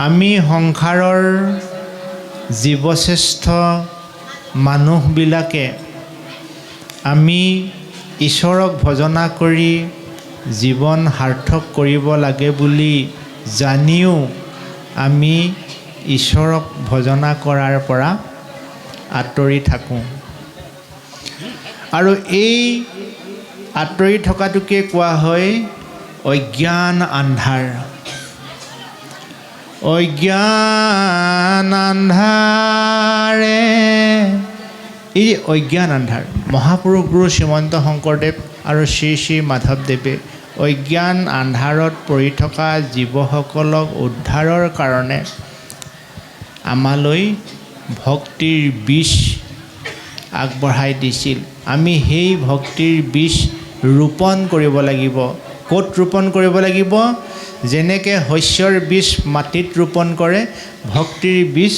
আমি সংসাৰৰ জীৱশ্ৰেষ্ঠ মানুহবিলাকে আমি ঈশ্বৰক ভজনা কৰি জীৱন সাৰ্থক কৰিব লাগে বুলি জানিও আমি ঈশ্বৰক ভজনা কৰাৰ পৰা আঁতৰি থাকোঁ। আৰু এই আঁতৰি থকাটোকে কোৱা হয় অজ্ঞান আন্ধাৰ। অজ্ঞান আন্ধাৰে, এই অজ্ঞান আন্ধাৰ, মহাপুৰুষ গুৰু শ্ৰীমন্ত শংকৰদেৱ আৰু শ্ৰী শ্ৰী মাধৱদেৱে অজ্ঞান আন্ধাৰত পৰি থকা জীৱসকলক উদ্ধাৰৰ কাৰণে আমালৈ ভক্তিৰ বীজ আগবঢ়াই দিছিল। আমি সেই ভক্তিৰ বীজ ৰোপণ কৰিব লাগিব। ক'ত ৰোপণ কৰিব লাগিব? যেনেকৈ শস্যৰ বীজ মাটিত ৰোপণ কৰে, ভক্তিৰ বীজ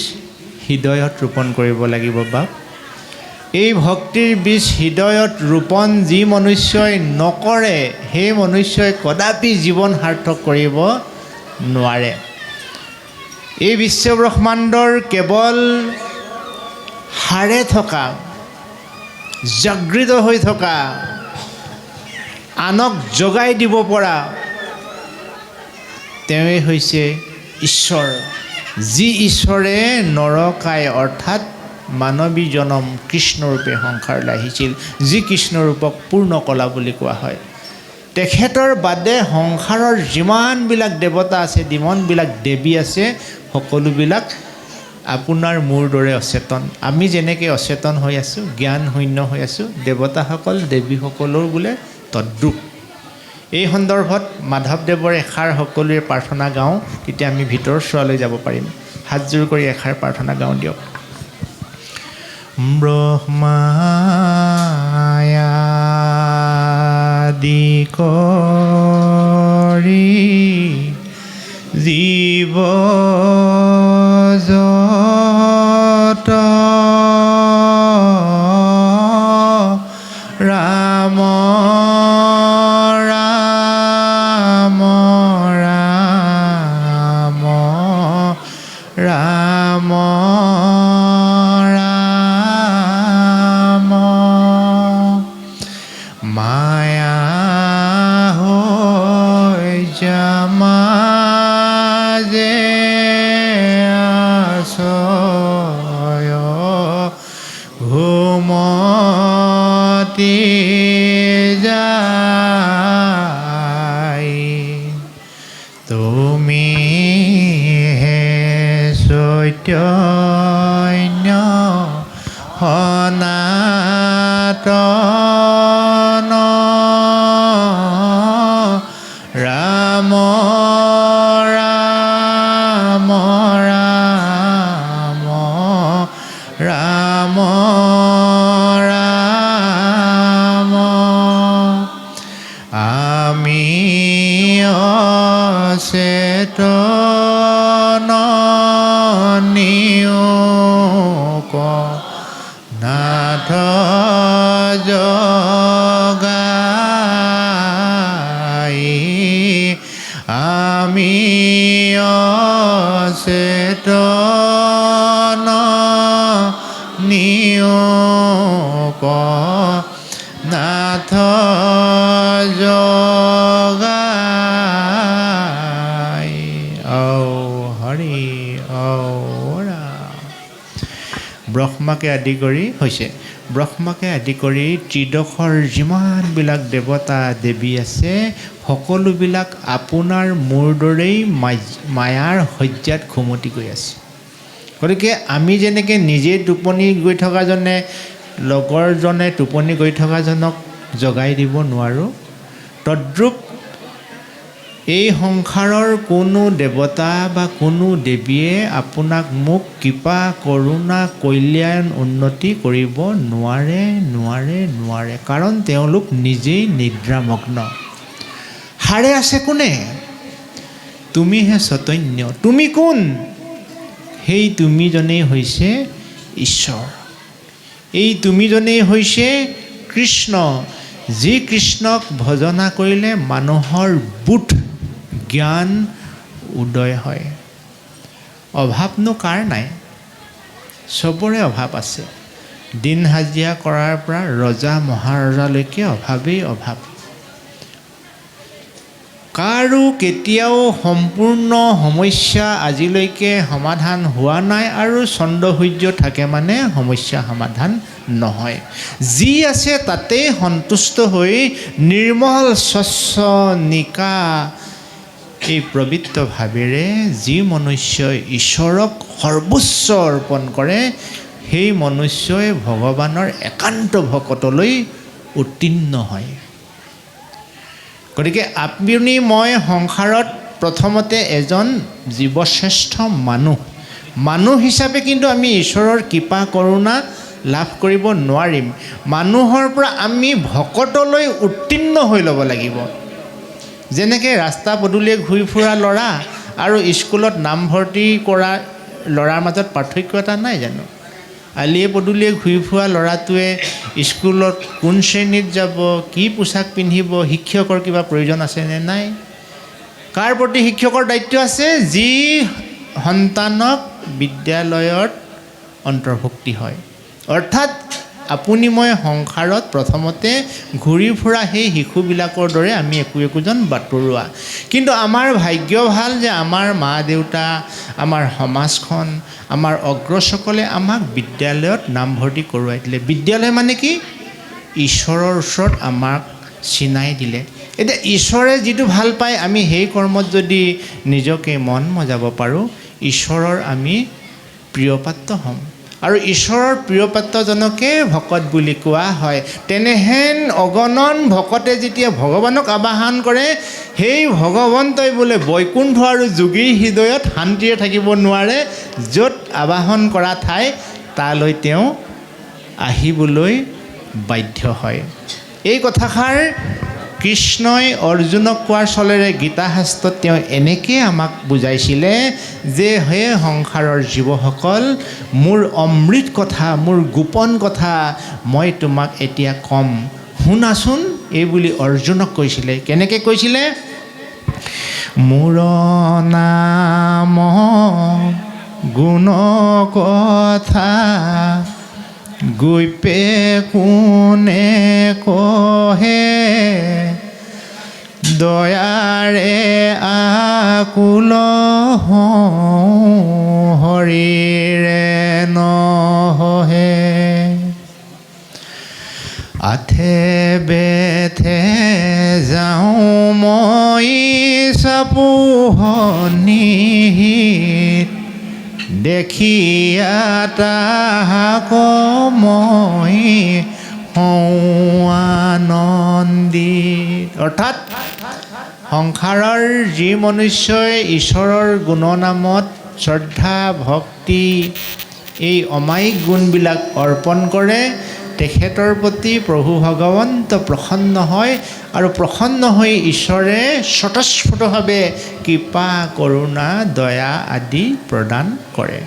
হৃদয়ত ৰোপণ কৰিব লাগিব। বা এই ভক্তিৰ বীজ হৃদয়ত ৰোপণ যি মনুষ্যই নকৰে, সেই মনুষ্যই কদাপি জীৱন সাৰ্থক কৰিব নোৱাৰে। এই বিশ্বব্ৰহ্মাণ্ডৰ কেৱল সাৰে থকা, জাগৃত হৈ থকা, আনক জগাই দিব পৰা তেওঁৱেই হৈছে ঈশ্বৰ। যি ঈশ্বৰে নৰকায় অৰ্থাৎ মানৱী জনম কৃষ্ণৰূপে সংসাৰলৈ আহিছিল, যি কৃষ্ণৰূপক পূৰ্ণ কলা বুলি কোৱা হয়। তেখেতৰ বাদে সংসাৰৰ যিমানবিলাক দেৱতা আছে, যিমানবিলাক দেৱী আছে, সকলোবিলাক আপোনাৰ মোৰ দৰে অচেতন। আমি যেনেকৈ অচেতন হৈ আছোঁ, জ্ঞান শূন্য হৈ আছোঁ, দেৱতাসকল দেৱীসকলৰ বোলে তদ্ৰূপ। এই সন্দৰ্ভত মাধৱদেৱৰ এষাৰ সকলোৱে প্ৰাৰ্থনা গাওঁ, তেতিয়া আমি ভিতৰ চোৱালৈ যাব পাৰিম। হাতযোৰ কৰি এষাৰ প্ৰাৰ্থনা গাওঁ দিয়ক। ব্ৰহ্মায়াদি কৰি জীৱ জগত ৰাম ৰাম ৰাম ৰাম ৰাম মায়া হৈ যামাজে আছয় ঘুমতি যায় তুমি হে চৈতন্য সনাতন ৰাম ৰাম ৰাম ৰাম ৰাম আমি অচেতন নিয়োগ নাথ জগাই আমি অচেতন নিয়োগ নাথ জগাই ঔ হৰি ঔ ৰাম। ব্ৰহ্মাকে আদি কৰি হৈছে, ব্ৰহ্মাকে আদি কৰি ত্ৰিদশৰ যিমানবিলাক দেৱতা দেৱী আছে, সকলোবিলাক আপোনাৰ মোৰ দৰেই মায়াৰ শয্যাত ঘুমতি গৈ আছে। গতিকে আমি যেনেকৈ নিজে টোপনি গৈ থকাজনে লগৰজনে টোপনি গৈ থকাজনক জগাই দিব নোৱাৰোঁ, তদ্ৰূপ এই সংসাৰৰ কোনো দেৱতা বা কোনো দেৱীয়ে আপোনাক মোক কৃপা কৰোণা কল্যাণ উন্নতি কৰিব নোৱাৰে নোৱাৰে নোৱাৰে। কাৰণ তেওঁলোক নিজেই নিদ্ৰামগ্ন। সাৰে আছে কোনে? তুমিহে চৈতন্য। তুমি কোন? সেই তুমিজনেই হৈছে ঈশ্বৰ। এই তুমিজনেই হৈছে কৃষ্ণ। যি কৃষ্ণক ভজনা কৰিলে মানুহৰ বুধ জ্ঞান উদয় হয়। অভাৱনো কাৰ নাই? চবৰে অভাৱ আছে। দিন হাজিৰা কৰাৰ পৰা ৰজা মহাৰজালৈকে অভাৱেই অভাৱ। কাৰো কেতিয়াও সম্পূৰ্ণ সমস্যা আজিলৈকে সমাধান হোৱা নাই, আৰু চন্দ্ৰ সূৰ্য থাকে মানে সমস্যা সমাধান নহয়। যি আছে তাতেই সন্তুষ্ট হৈ নিৰ্মল স্বচ্ছ নিকা এই পবিত্ৰ ভাৱেৰে যি মনুষ্যই ঈশ্বৰক সৰ্বোচ্চ অৰ্পণ কৰে, সেই মনুষ্যই ভগৱানৰ একান্ত ভকতলৈ উত্তীৰ্ণ হয়। গতিকে আপুনি মই সংসাৰত প্ৰথমতে এজন জীৱশ্ৰেষ্ঠ মানুহ হিচাপে কিন্তু আমি ঈশ্বৰৰ কৃপা কৰোণা লাভ কৰিব নোৱাৰিম। মানুহৰ পৰা আমি ভকতলৈ উত্তীৰ্ণ হৈ ল'ব লাগিব। যেনেকৈ ৰাস্তা পদূলিয়ে ঘূৰি ফুৰা ল'ৰা আৰু স্কুলত নামভৰ্তি কৰা ল'ৰাৰ মাজত পাৰ্থক্য এটা নাই জানো? আলিয়ে পদূলিয়ে ঘূৰি ফুৰা ল'ৰাটোৱে স্কুলত কোন শ্ৰেণীত যাব, কি পোছাক পিন্ধিব, শিক্ষকৰ কিবা প্ৰয়োজন আছেনে নাই? কাৰ প্ৰতি শিক্ষকৰ দায়িত্ব আছে? যি সন্তানক বিদ্যালয়ত অন্তৰ্ভুক্তি হয়। অৰ্থাৎ আপুনি মই সংসাৰত প্ৰথমতে ঘূৰি ফুৰা সেই শিশুবিলাকৰ দৰে আমি একোজন বাটৰুৱা। কিন্তু আমাৰ ভাগ্য ভাল যে আমাৰ মা দেউতা, আমাৰ সমাজখন, আমাৰ অগ্ৰজসকলে আমাক বিদ্যালয়ত নামভৰ্তি কৰোৱাই দিলে। বিদ্যালয় মানে কি? ঈশ্বৰৰ ওচৰত আমাক চিনাই দিলে। এতিয়া ঈশ্বৰে যিটো ভাল পায় আমি সেই কৰ্মত যদি নিজকে মন মজাব পাৰোঁ, ঈশ্বৰৰ আমি প্ৰিয়পাত্ৰ হ'ম। আৰু ঈশ্বৰৰ প্ৰিয়পাত্ৰজনকে ভকত বুলি কোৱা হয়। তেনেহেন অগণন ভকতে যেতিয়া ভগৱানক আবাহন কৰে, সেই ভগৱন্তই বোলে বৈকুণ্ঠ আৰু যোগীৰ হৃদয়ত শান্তিৰে থাকিব নোৱাৰে। য'ত আবাহন কৰা ঠাই তালৈ তেওঁ আহিবলৈ বাধ্য হয়। এই কথাষাৰ কৃষ্ণই অৰ্জুনক কোৱাৰ চলেৰে গীতা শাস্ত্ৰত তেওঁ এনেকৈ আমাক বুজাইছিলে যে হে সংসাৰৰ জীৱসকল, মোৰ অমৃত কথা, মোৰ গোপন কথা মই তোমাক এতিয়া ক'ম, শুনাচোন, এই বুলি অৰ্জুনক কৈছিলে। কেনেকৈ কৈছিলে? মোৰ নাম গুণ কথা গৈপে কোনে কহে, দয়াৰে আকুল হৰিৰে নহে। আঠে বেথে যাওঁ মই চাপোহনিত, দেখিয়া তাহাক মই হওঁ আনন্দিত। অৰ্থাৎ সংসাৰৰ যি মনুষ্যই ঈশ্বৰৰ গুণনামত শ্ৰদ্ধা ভক্তি এই অমায়িক গুণবিলাক অৰ্পণ কৰে, তেখেতৰ প্ৰতি প্ৰভু ভগৱন্ত প্ৰসন্ন হয়, আৰু প্ৰসন্ন হৈ ঈশ্বৰে স্বতঃস্ফূৰ্তভাৱে কৃপা কৰোণা দয়া আদি প্ৰদান কৰে।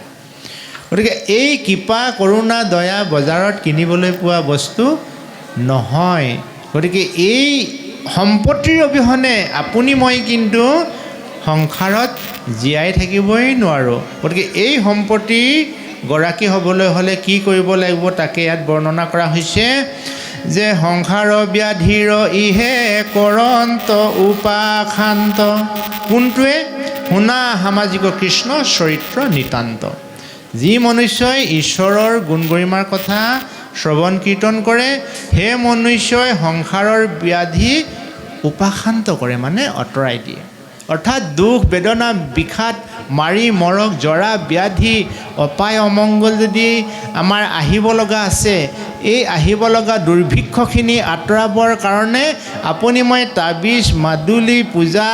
গতিকে এই কৃপা কৰোণা দয়া বজাৰত কিনিবলৈ পোৱা বস্তু নহয়। গতিকে এই সম্পত্তিৰ অবিহনে আপুনি মই কিন্তু সংসাৰত জীয়াই থাকিবই নোৱাৰোঁ। গতিকে এই সম্পত্তি গৰাকী হ'বলৈ হ'লে কি কৰিব লাগিব তাকে ইয়াত বৰ্ণনা কৰা হৈছে যে সংসাৰ ব্যাধিৰ ইহে কৰন্ত উপাখান্ত। কোনটোৱে? শুনা সামাজিক কৃষ্ণ চৰিত্ৰ নিতান্ত। যি মনুষ্যই ঈশ্বৰৰ গুণ গৰিমাৰ কথা শ্ৰৱণ কীৰ্তন কৰে, সেই মনুষ্যই সংসাৰৰ ব্যাধি উপাখান্ত কৰে, মানে আঁতৰাই দিয়ে। অৰ্থাৎ দুখ বেদনা বিষাদ মাৰি মৰক জৰা ব্যাধি অপায় অমংগল যদি আমাৰ আহিব লগা আছে, এই আহিব লগা দুৰ্ভিক্ষখিনি আঁতৰাবৰ কাৰণে আপুনি মই তাবিজ মাদুলি পূজা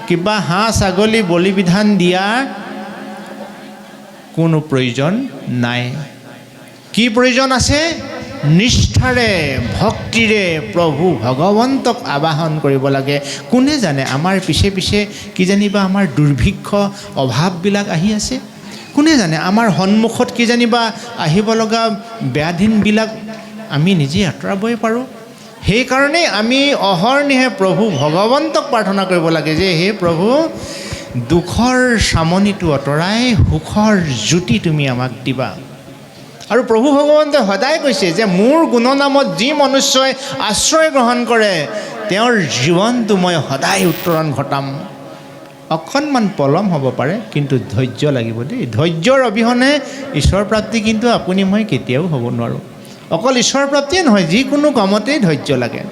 কিবা হাঁহ ছাগলী বলি বিধান দিয়াৰ কোনো প্ৰয়োজন নাই। কি প্ৰয়োজন আছে? নিষ্ঠাৰে ভক্তিৰে প্ৰভু ভগৱন্তক আবাহন কৰিব লাগে। কোনে জানে আমাৰ পিছে পিছে কিজানিবা আমাৰ দুৰ্ভিক্ষ অভাৱবিলাক আহি আছে, কোনে জানে আমাৰ সন্মুখত কিজানিবা আহিব লগা ব্যাধিবিলাক আমি নিজে আঁতৰাবই পাৰোঁ। সেইকাৰণেই আমি অহৰ্নিশে প্ৰভু ভগৱন্তক প্ৰাৰ্থনা কৰিব লাগে যে হে প্ৰভু, দুখৰ চামনিটো আঁতৰাই সুখৰ জ্যোতি তুমি আমাক দিবা। আৰু প্ৰভু ভগৱন্তে সদায় কৈছে যে মোৰ গুণনামত যি মনুষ্যই আশ্ৰয় গ্ৰহণ কৰে তেওঁৰ জীৱনটো মই সদায় উত্তৰণ ঘটাম। অকণমান পলম হ'ব পাৰে, কিন্তু ধৈৰ্য লাগিব দেই। ধৈৰ্যৰ অবিহনে ঈশ্বৰ প্ৰাপ্তি কিন্তু আপুনি মই কেতিয়াও হ'ব নোৱাৰোঁ। অকল ঈশ্বৰ প্ৰাপ্তিয়ে নহয়, যিকোনো কামতেই ধৈৰ্য লাগে।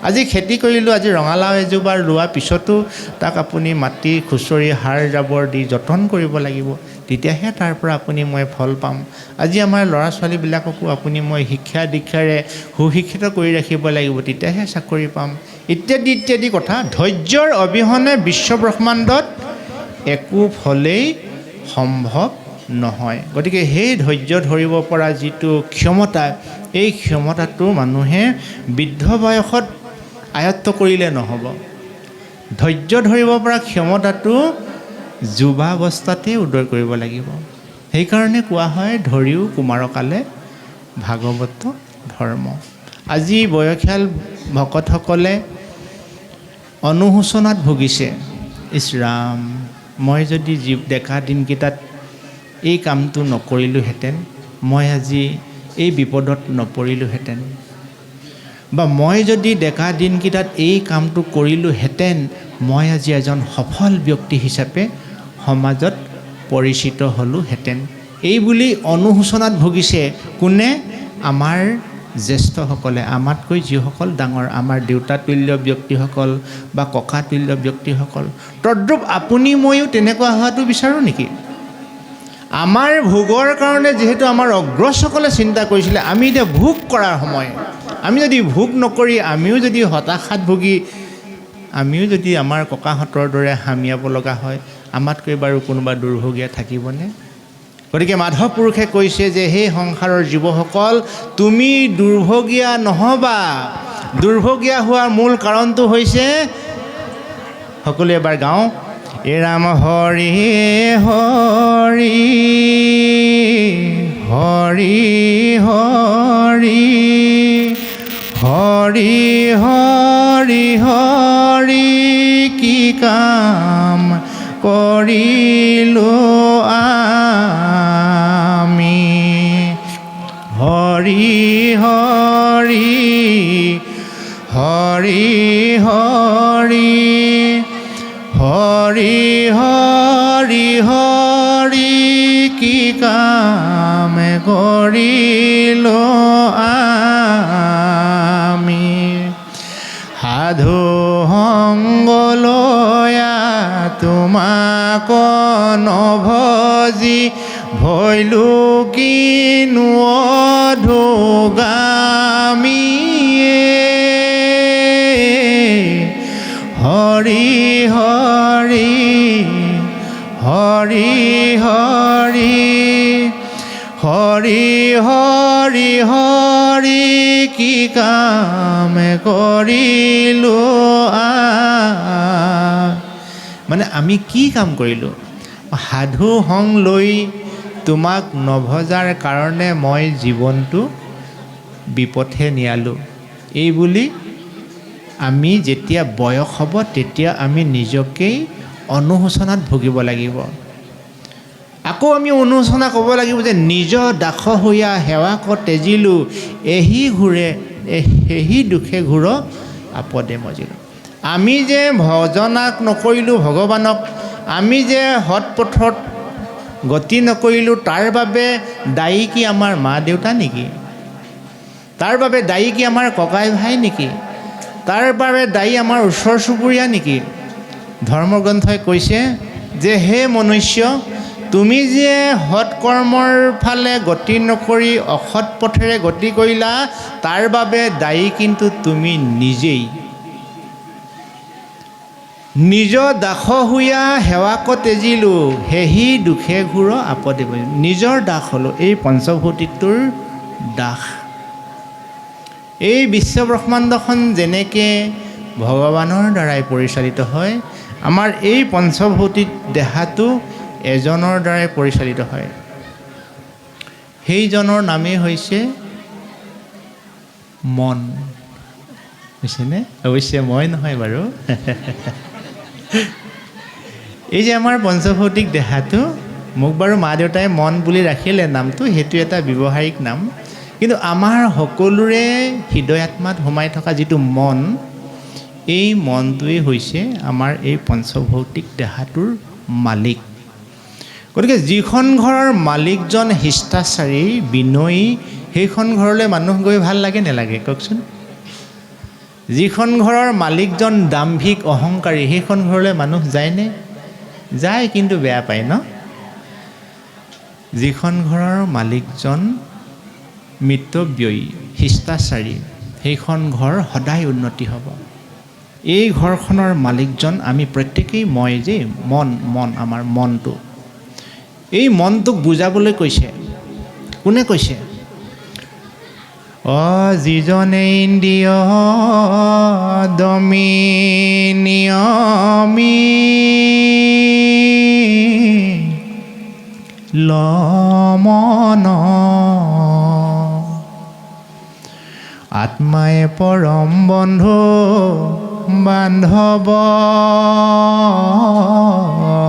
আজি খেতি কৰিলোঁ, আজি ৰঙালাও এজোপা ৰোৱাৰ পিছতো তাক আপুনি মাটি খুচৰি সাৰ জাবৰ দি যতন কৰিব লাগিব, তেতিয়াহে তাৰ পৰা আপুনি মই ফল পাম। আজি আমাৰ ল'ৰা ছোৱালীবিলাককো আপুনি মই শিক্ষা দীক্ষাৰে সুশিক্ষিত কৰি ৰাখিব লাগিব, তেতিয়াহে চাকৰি পাম, ইত্যাদি ইত্যাদি কথা। ধৈৰ্যৰ অবিহনে বিশ্বব্ৰহ্মাণ্ডত একো ফলেই সম্ভৱ নহয়। গতিকে সেই ধৈৰ্য ধৰিব পৰা যিটো ক্ষমতা, এই ক্ষমতাটো মানুহে বৃদ্ধ বয়সত আয়ত্ব কৰিলে নহ'ব। ধৈৰ্য ধৰিব পৰা ক্ষমতাটো যুৱাৱস্থাতেই উদয় কৰিব লাগিব। সেইকাৰণে কোৱা হয় ধৰিও কুমাৰকালে ভাগৱত ধৰ্ম। আজি বয়সীয়াল ভকতসকলে অনুশোচনাত ভুগিছে। ইছ ৰাম, মই যদি ডেকা দিনকেইটাত এই কামটো নকৰিলোহেঁতেন, মই আজি এই বিপদত নপৰিলোহেঁতেন, বা মই যদি ডেকা দিনকেইটাত এই কামটো কৰিলোহেঁতেন, মই আজি এজন সফল ব্যক্তি হিচাপে সমাজত পৰিচিত হ'লোহেঁতেন। এই বুলি অনুশোচনাত ভুগিছে কোনে? আমাৰ জ্যেষ্ঠসকলে, আমাতকৈ যিসকল ডাঙৰ, আমাৰ দেউতাতুল্য ব্যক্তিসকল বা ককাতুল্য ব্যক্তিসকল। তদ্ৰূপ আপুনি ময়ো তেনেকুৱা হোৱাটো বিচাৰোঁ নেকি? আমাৰ ভোগৰ কাৰণে যিহেতু আমাৰ অগ্ৰজসকলে চিন্তা কৰিছিলে, আমি এতিয়া ভোগ কৰাৰ সময়, আমি যদি ভোগ নকৰি আমিও যদি হতাশাত ভুগি আমিও যদি আমাৰ ককাহঁতৰ দৰে হামিয়াব লগা হয়, আমাতকৈ বাৰু কোনোবা দুৰ্ভগীয়া থাকিবনে? গতিকে মাধৱ পুৰুষে কৈছে যে সেই সংসাৰৰ জীৱসকল, তুমি দুৰ্ভগীয়া নহ'বা। দুৰ্ভগীয়া হোৱাৰ মূল কাৰণটো হৈছে, সকলোৱে এবাৰ গাওঁ, এ ৰাম হৰি হৰি হৰি হৰি হৰি হৰি হৰি কি কাম কৰিলো আমি। হৰি হৰি হৰি হৰি হৰি হৰি হৰি কি কাম কৰিলো আমি। সাধু সংগ লয়া তোমাক নভজি, ভৈলো কিনো অধোগামীয়ে। হৰি হৰি হৰি হৰি হৰি হৰি হৰি কি কাম কৰিলো মানে আমি কি কাম কৰিলোঁ? সাধু সংগ লৈ তোমাক নভজাৰ কাৰণে মই জীৱনটো বিপথে নিয়ালোঁ। এই বুলি আমি যেতিয়া বয়স হ'ব তেতিয়া আমি নিজকেই অনুশোচনাত ভুগিব লাগিব। আকৌ আমি অনুশোচনা ক'ব লাগিব যে নিজ দাস হৈয়া সেৱাক তেজিলোঁ, এহি দুখে ঘূৰ আপদে মজিলোঁ। আমি যে ভজনাক নকৰিলোঁ ভগৱানক, আমি যে সৎপথত গতি নকৰিলোঁ, তাৰ বাবে দায়ী কি আমাৰ মা দেউতা নেকি? তাৰ বাবে দায়ী কি আমাৰ ককাই ভাই নেকি? তাৰ বাবে দায়ী আমাৰ ওচৰ চুবুৰীয়া নেকি? ধৰ্মগ্ৰন্থই কৈছে যে হে মনুষ্য, তুমি যে সৎকৰ্মৰ ফালে গতি নকৰি অসৎ পথেৰে গতি কৰিলা, তাৰ বাবে দায়ী কিন্তু তুমি নিজেই। নিজ দাস হৈয়া সেৱাক তেজিলোঁ, সেহি দুখে ঘূৰ আপদে মজিলোঁ। নিজৰ দাস হ'লোঁ, এই পঞ্চভূতিটোৰ দাস। এই বিশ্বব্ৰহ্মাণ্ডখন যেনেকৈ ভগৱানৰ দ্বাৰাই পৰিচালিত হয়, আমাৰ এই পঞ্চভৌতিক দেহাটো এজনৰ দ্বাৰাই পৰিচালিত হয়। সেইজনৰ নামেই হৈছে মন। হৈছেনে? অৱশ্যে মই নহয় বাৰু। এই যে আমাৰ পঞ্চভৌতিক দেহাটো মোক বাৰু মা দেউতাই মন বুলি ৰাখিলে নামটো, সেইটো এটা ব্যৱহাৰিক নাম, কিন্তু আমাৰ সকলোৰে হৃদয় আত্মাত সোমাই থকা যিটো মন, এই মনটোৱেই হৈছে আমাৰ এই পঞ্চভৌতিক দেহাটোৰ মালিক। গতিকে যিখন ঘৰৰ মালিকজন শিষ্টাচাৰী বিনয়ী, সেইখন ঘৰলৈ মানুহ গৈ ভাল লাগে নেলাগে কওকচোন? যিখন ঘৰৰ মালিকজন দাম্ভিক অহংকাৰী, সেইখন ঘৰলৈ মানুহ যায়নে? যায়, কিন্তু বেয়া পায় ন? যিখন ঘৰৰ মালিকজন মিতব্যয়ী শিষ্টাচাৰী, সেইখন ঘৰ সদায় উন্নতি হ'ব। এই ঘৰখনৰ মালিকজন আমি প্ৰত্যেকেই, মই যে মন আমাৰ মনটো, এই মনটোক বুজাবলৈ কৈছে। কোনে কৈছে? যিজনে ইন্দ্ৰিয় দমি নিয়মি লমন আত্মায়ে পৰম বন্ধু বান্ধৱ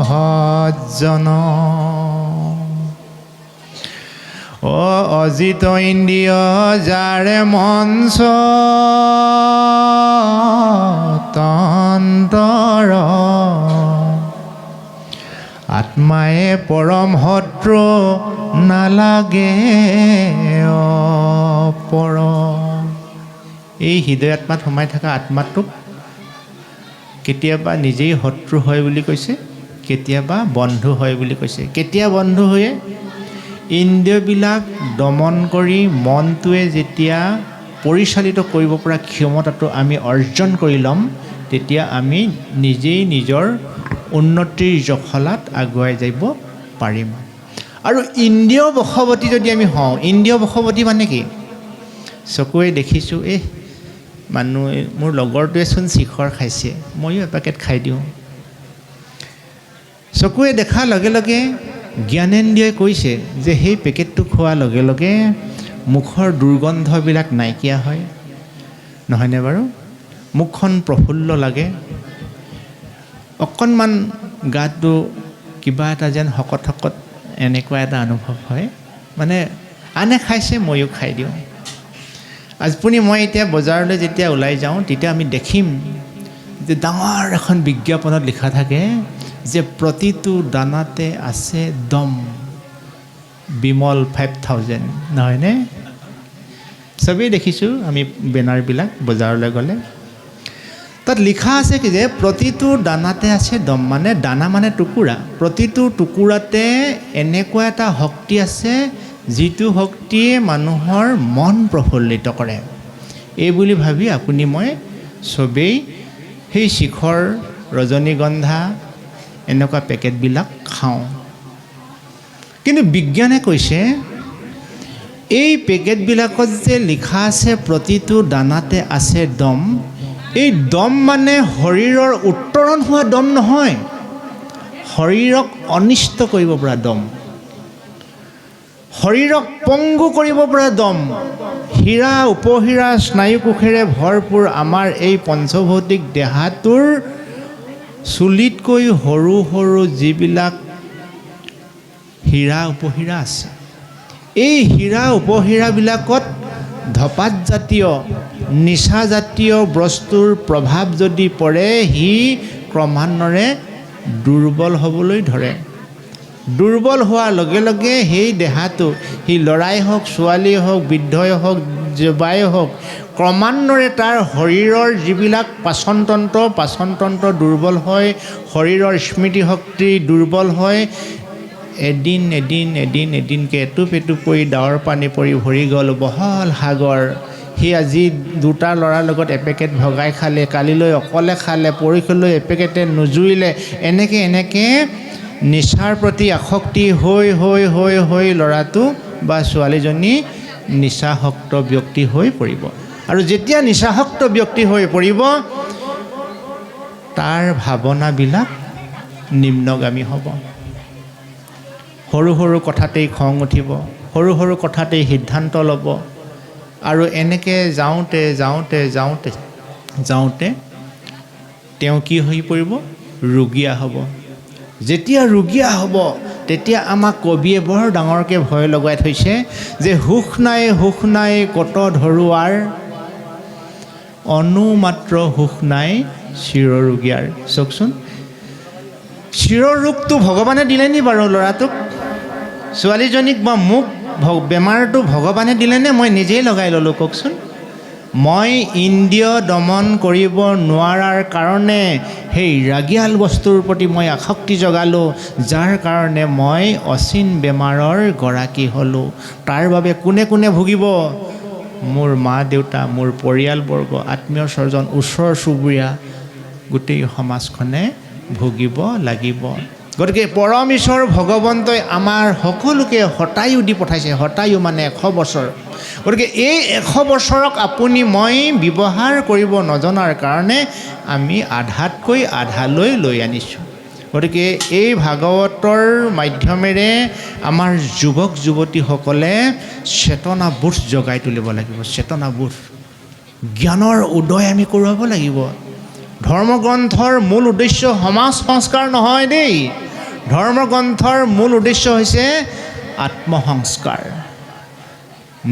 সজ্জন। অজিত ইন্দ্ৰিয় যাৰে মঞ্চ তন্তৰ আত্মায়ে পৰম শত্ৰু নালাগে অপৰ। এই হৃদয় আত্মাত সোমাই থকা আত্মাটোক কেতিয়াবা নিজেই শত্ৰু হয় বুলি কৈছে, কেতিয়াবা বন্ধু হয় বুলি কৈছে। কেতিয়া বন্ধু হয়? ইন্দ্ৰিয়বিলাক দমন কৰি মনটোৱে যেতিয়া পৰিচালিত কৰিব পৰা ক্ষমতাটো আমি অৰ্জন কৰি ল'ম, তেতিয়া আমি নিজেই নিজৰ উন্নতিৰ জখলাত আগুৱাই যাব পাৰিম। আৰু ইন্দ্ৰিয় বশৱৰ্তী যদি আমি হওঁ, ইন্দ্ৰিয় বশৱৰ্তী মানে কি? চকুৱে দেখিছোঁ, মানুহে, মোৰ লগৰটোৱেচোন শিখৰ খাইছে, ময়ো এপেকেট খাই দিওঁ। চকুৱে দেখাৰ লগে লগে জ্ঞানেন্দ্ৰিয়ই কৈছে যে সেই পেকেটটো খোৱাৰ লগে লগে মুখৰ দুৰ্গন্ধবিলাক নাইকিয়া হয়, নহয়নে বাৰু? মুখখন প্ৰফুল্ল লাগে, অকণমান গাটো কিবা এটা যেন শকত শকত এনেকুৱা এটা অনুভৱ হয়। মানে আনে খাইছে, ময়ো খাই দিওঁ। আপুনি মই এতিয়া বজাৰলৈ যেতিয়া ওলাই যাওঁ, তেতিয়া আমি দেখিম যে ডাঙৰ এখন বিজ্ঞাপনত লিখা থাকে যে প্ৰতিটো দানাতে আছে দম, বিমল 5000, নহয়নে? চবেই দেখিছোঁ আমি বেনাৰবিলাক বজাৰলৈ গ'লে। তাত লিখা আছে কি যে প্ৰতিটো দানাতে আছে দম, মানে দানা মানে টুকুৰা, প্ৰতিটো টুকুৰাতে এনেকুৱা এটা শক্তি আছে যিটো শক্তিয়ে মানুহৰ মন প্ৰফুল্লিত কৰে। এই বুলি ভাবি আপুনি মই চবেই সেই শিখৰ, ৰজনীগন্ধা এনেকুৱা পেকেটবিলাক খাওঁ। কিন্তু বিজ্ঞানে কৈছে এই পেকেটবিলাকত যে লিখা আছে প্ৰতিটো দানাতে আছে দম, এই দম মানে শৰীৰৰ উত্তৰণ হোৱা দম নহয়, শৰীৰক অনিষ্ট কৰিব পৰা দম, শৰীৰক পংগু কৰিব পৰা দম। হীৰা উপহীৰা স্নায়ুকোষেৰে ভৰপূৰ আমাৰ এই পঞ্চভৌতিক দেহাটোৰ চুলিতকৈ সৰু সৰু যিবিলাক হীৰা উপহীৰা আছে, এই হীৰা উপহীৰাবিলাকত ধপাতজাতীয় নিচাজাতীয় বস্তুৰ প্ৰভাৱ যদি পৰে, সি ক্ৰমান্বয়ে দুৰ্বল হ'বলৈ ধৰে। দুৰ্বল হোৱাৰ লগে লগে সেই দেহাটো, সি ল'ৰাই হওক, ছোৱালীয়ে হওক, বৃদ্ধই হওক, যুৱাই হওক, ক্ৰমান্বয়ে তাৰ শৰীৰৰ যিবিলাক পাচনতন্ত্ৰ দুৰ্বল হয়, শৰীৰৰ স্মৃতিশক্তি দুৰ্বল হয়। এদিনকৈ এটুপ পৰি ডাৱৰ পানী পৰি ভৰি গ'ল বহল সাগৰ। সি আজি দুটা ল'ৰাৰ লগত এপেকেট ভগাই খালে, কালিলৈ অকলে খালে, পৰহিলৈ এপেকেটে নুজুৰিলে। এনেকৈ নিচাৰ প্ৰতি আসক্তি হৈ ল'ৰাটো বা ছোৱালীজনী নিচাসক্ত ব্যক্তি হৈ পৰিব। আৰু যেতিয়া নিচাসক্ত ব্যক্তি হৈ পৰিব, তাৰ ভাৱনাবিলাক নিম্নগামী হ'ব। সৰু সৰু কথাতেই খং উঠিব, সৰু সৰু কথাতেই সিদ্ধান্ত ল'ব। আৰু এনেকৈ যাওঁতে তেওঁ কি হৈ পৰিব? ৰোগীয়া হ'ব। যেতিয়া ৰুগীয়া হ'ব তেতিয়া আমাক কবিয়ে বৰ ডাঙৰকৈ ভয় লগাই থৈছে যে সুখ নাই কত ধৰুৱাৰ অনুমাত্ৰ সুখ নাই চিৰৰোগীয়াৰ। চাওকচোন, চিৰৰোগটো ভগৱানে দিলে নি বাৰু ল'ৰাটোক, ছোৱালীজনীক বা মোক বেমাৰটো ভগৱানে দিলেনে মই নিজেই লগাই ল'লোঁ? কওকচোন। মই ইন্দ্ৰিয় দমন কৰিব নোৱাৰাৰ কাৰণে সেই ৰাগিয়াল বস্তুৰ প্ৰতি মই আসক্তি জগালোঁ, যাৰ কাৰণে মই অচিন বেমাৰৰ গৰাকী হ'লোঁ। তাৰ বাবে কোনে কোনে ভুগিব? মোৰ মা দেউতা, মোৰ পৰিয়ালবৰ্গ, আত্মীয় স্বজন, ওচৰ চুবুৰীয়া, গোটেই সমাজখনে ভুগিব লাগিব। গতিকে পৰম ঈশ্বৰ ভগৱন্তই আমাৰ সকলোকে শতায়ু দি পঠাইছে। শতায়ু মানে 100 বছৰ। গতিকে এই 100 বছৰক আপুনি মই ব্যৱহাৰ কৰিব নজনাৰ কাৰণে আমি আধাতকৈ আধালৈ লৈ আনিছোঁ। গতিকে এই ভাগৱতৰ মাধ্যমেৰে আমাৰ যুৱক যুৱতীসকলে চেতনাবোধ জগাই তুলিব লাগিব। চেতনাবোধ, জ্ঞানৰ উদয় আমি কৰোৱাব লাগিব। ধৰ্মগ্ৰন্থৰ মূল উদ্দেশ্য সমাজ সংস্কাৰ নহয় দেই। ধৰ্মগ্ৰন্থৰ মূল উদ্দেশ্য হৈছে আত্মসংস্কাৰ।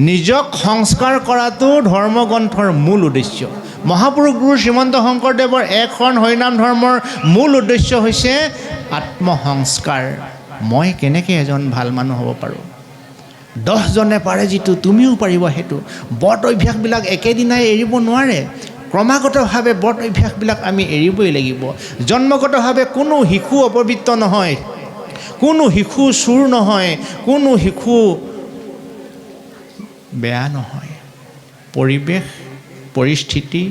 নিজক সংস্কাৰ কৰাটো ধৰ্মগ্ৰন্থৰ মূল উদ্দেশ্য। মহাপুৰুষ গুৰু শ্ৰীমন্ত শংকৰদেৱৰ এক শৰণ হৰিনাম ধৰ্মৰ মূল উদ্দেশ্য হৈছে আত্মসংস্কাৰ। মই কেনেকৈ এজন ভাল মানুহ হ'ব পাৰোঁ? 10জনে পাৰে যিটো তুমিও পাৰিবা সেইটো। বদ অভ্যাসবিলাক একেদিনাই এৰিব নোৱাৰে। ক্ৰমাগতভাৱে বদ অভ্যাসবিলাক আমি এৰিবই লাগিব। জন্মগতভাৱে কোনো শিশু অপবিত্ৰ নহয়, কোনো শিশু চোৰ নহয়, কোনো শিশু বেয়া নহয়। পৰিৱেশ, পৰিস্থিতি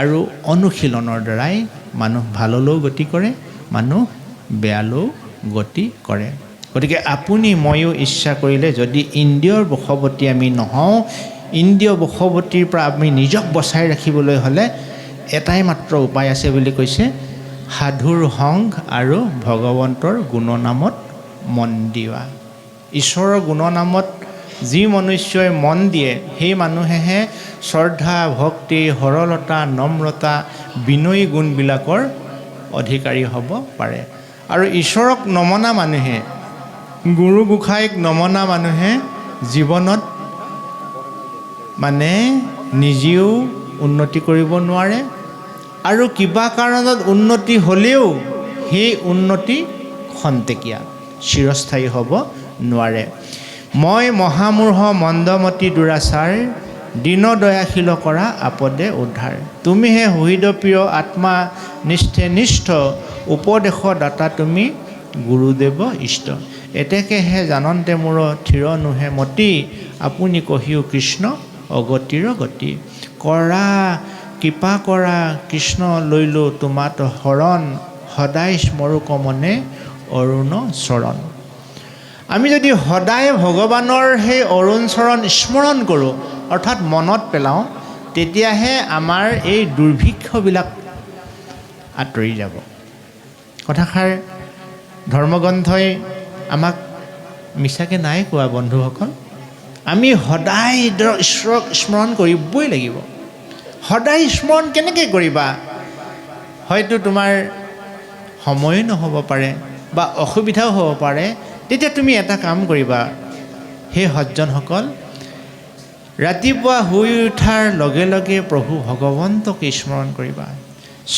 আৰু অনুশীলনৰ দ্বাৰাই মানুহ ভাললৈও গতি কৰে, মানুহ বেয়ালৈও গতি কৰে। গতিকে আপুনি ময়ো ইচ্ছা কৰিলে যদি ইন্দ্ৰিয়ৰ বশৱৰ্তী আমি নহওঁ, ইন্দ্ৰিয় বশৱৰ্তীৰ পৰা আমি নিজক বচাই ৰাখিবলৈ হ'লে এটাই মাত্ৰ উপায় আছে বুলি কৈছে, সাধুৰ সংগ আৰু ভগৱন্তৰ গুণনামত মন দিয়া। ঈশ্বৰৰ গুণনামত যি মনুষ্যই মন দিয়ে সেই মানুহেহে শ্ৰদ্ধা, ভক্তি, সৰলতা, নম্ৰতা, বিনয়ী গুণবিলাকৰ অধিকাৰী হ'ব পাৰে। আৰু ঈশ্বৰক নমনা মানুহে, গুৰু গোসাঁইক নমনা মানুহে জীৱনত মানে নিজেও উন্নতি কৰিব নোৱাৰে, আৰু কিবা কাৰণত উন্নতি হ'লেও সেই উন্নতি খন্তেকীয়া, চিৰস্থায়ী হ'ব নোৱাৰে। মই মহামূঢ় মন্দমতি দুৰাচাৰ, দীন দয়াশীল কৰা আপদে উদ্ধাৰ। তুমিহে হৃদপ্ৰিয় আত্মা নিষ্ঠে নিষ্ঠ, উপদেশ দাতা তুমি গুৰুদেৱ ইষ্ট। এতেকেহে জানন্তে মোৰ থিৰ নোহে মতি, আপুনি কহিও কৃষ্ণ অগতিৰ গতি। কৰা কৃপা কৰা কৃষ্ণ লৈলো তোমাত শৰণ, সদায় স্মৰো কমনে অৰুণ চৰণ। আমি যদি সদায় ভগৱানৰ সেই অৰুণ চৰণ স্মৰণ কৰোঁ, অৰ্থাৎ মনত পেলাওঁ, তেতিয়াহে আমাৰ এই দুৰ্ভিক্ষবিলাক আঁতৰি যাব। কথাষাৰ ধৰ্মগ্ৰন্থই আমাক মিছাকৈ নাই কোৱা বন্ধুসকল। আমি সদায় ঈশ্বৰক স্মৰণ কৰিবই লাগিব। সদায় স্মৰণ কেনেকৈ কৰিবা? হয়তো তোমাৰ সময় নহ'ব পাৰে বা অসুবিধাও হ'ব পাৰে। তেতিয়া তুমি এটা কাম কৰিবা, সেই সজ্জনসকল, ৰাতিপুৱা শুই উঠাৰ লগে লগে প্ৰভু ভগৱন্তক স্মৰণ কৰিবা।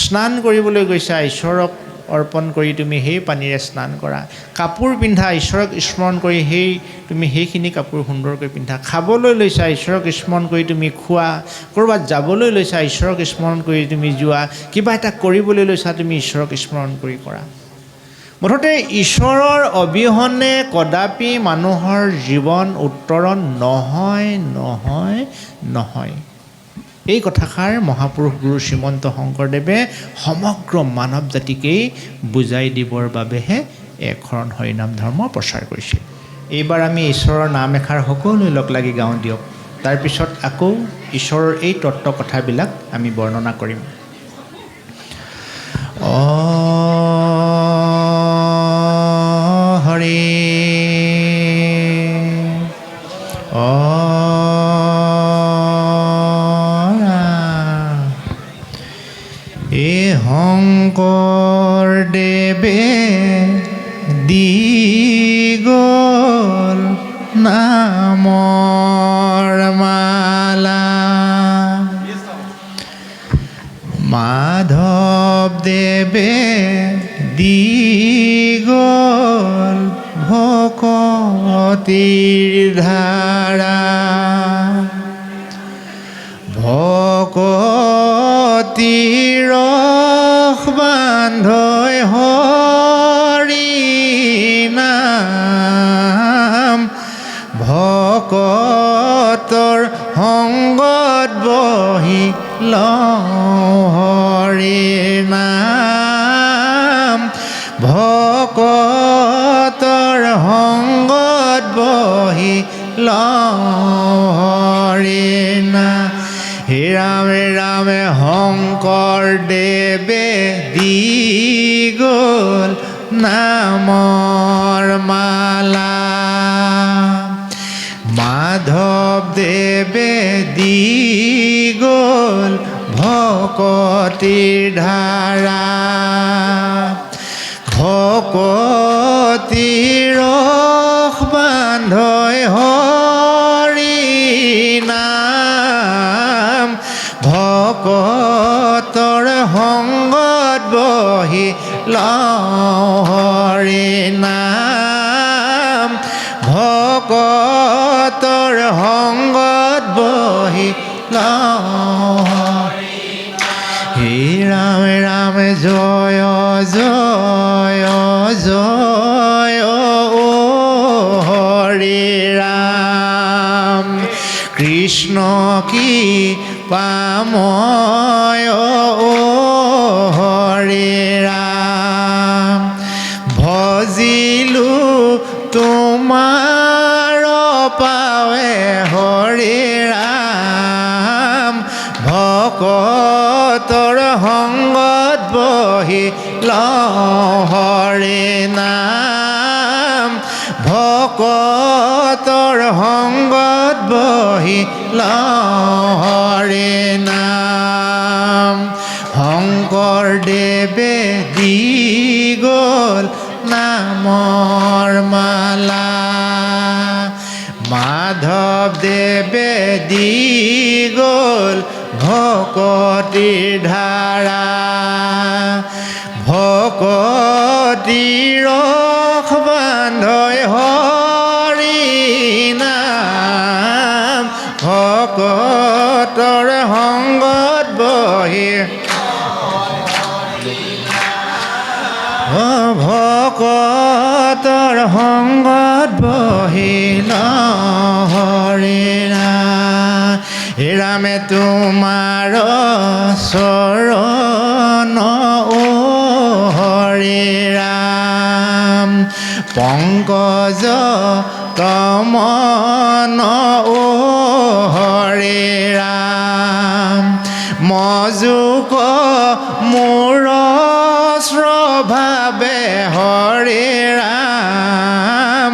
স্নান কৰিবলৈ গৈছা, ঈশ্বৰক অৰ্পণ কৰি তুমি সেই পানীৰে স্নান কৰা। কাপোৰ পিন্ধা, ঈশ্বৰক স্মৰণ কৰি তুমি সেইখিনি কাপোৰ সুন্দৰকৈ পিন্ধা। খাবলৈ লৈছা, ঈশ্বৰক স্মৰণ কৰি তুমি খোৱা। ক'ৰবাত যাবলৈ লৈছা, ঈশ্বৰক স্মৰণ কৰি তুমি যোৱা। কিবা এটা কৰিবলৈ লৈছা, তুমি ঈশ্বৰক স্মৰণ কৰি কৰা। মুঠতে ঈশ্বৰৰ অবিহনে কদাপি মানুহৰ জীৱন উত্তৰণ নহয় নহয় নহয়। এই কথাষাৰ মহাপুৰুষ গুৰু শ্ৰীমন্ত শংকৰদেৱে সমগ্ৰ মানৱ জাতিকেই বুজাই দিবৰ বাবেহে এক শৰণ হৰিনাম ধৰ্ম প্ৰচাৰ কৰিছিল। এইবাৰ আমি ঈশ্বৰৰ নাম এষাৰ সকলোৱে লগ লাগি গাওঁ দিয়ক। তাৰপিছত আকৌ ঈশ্বৰৰ এই তত্ত্ব কথাবিলাক আমি বৰ্ণনা কৰিম। হৰি শংকৰদেৱে নামৰ মালা মাধৱদেৱে দি গ'ল ভকতিৰ ধাৰা ভকতিৰ ৰস বান্ধৈ হৰি নাম ভকতৰ সংগত বহি লওঁ হৰি নাম ভকতৰ সংগত বহি লওঁ হৰি নাম হে ৰামে ৰামে শংকৰদেৱে দি গ'ল নামৰ মালা মাধৱদেৱে দি গ'ল ভকতিৰ ধাৰা ভকতিৰ ৰস বান্ধৈ হৰি নাম ভকতৰ সংগত বহি লওঁ হৰি নাম ভকতৰ সংগত বহি লওঁ হে ৰামে ৰামে জয় জয় জয় ও হৰি ৰাম কৃষ্ণ কি পাময় ও হৰি ৰাম ভজিলো তোমাৰ পাৱে হৰি ৰাম ভকতৰ সংগত বহি লওঁ হৰি নাম ভকতৰ সংগত বহি লওঁ হৰি নাম শংকৰদেৱে দি গ'ল নামৰ মালা মাধৱদেৱে দি গ'ল ভকতিৰ ধাৰা ভকতিৰ ৰস বান্ধৈ হৰি নাম ভকতৰ সংগত বহি ভকতৰ সংগত বহি লওঁ হৰি নাম হে ৰামে তোমাৰ চৰণ ও হৰি ৰাম পংকজ কমন ও হৰি ৰাম মজুক মোৰ স্বভাৱে হৰি ৰাম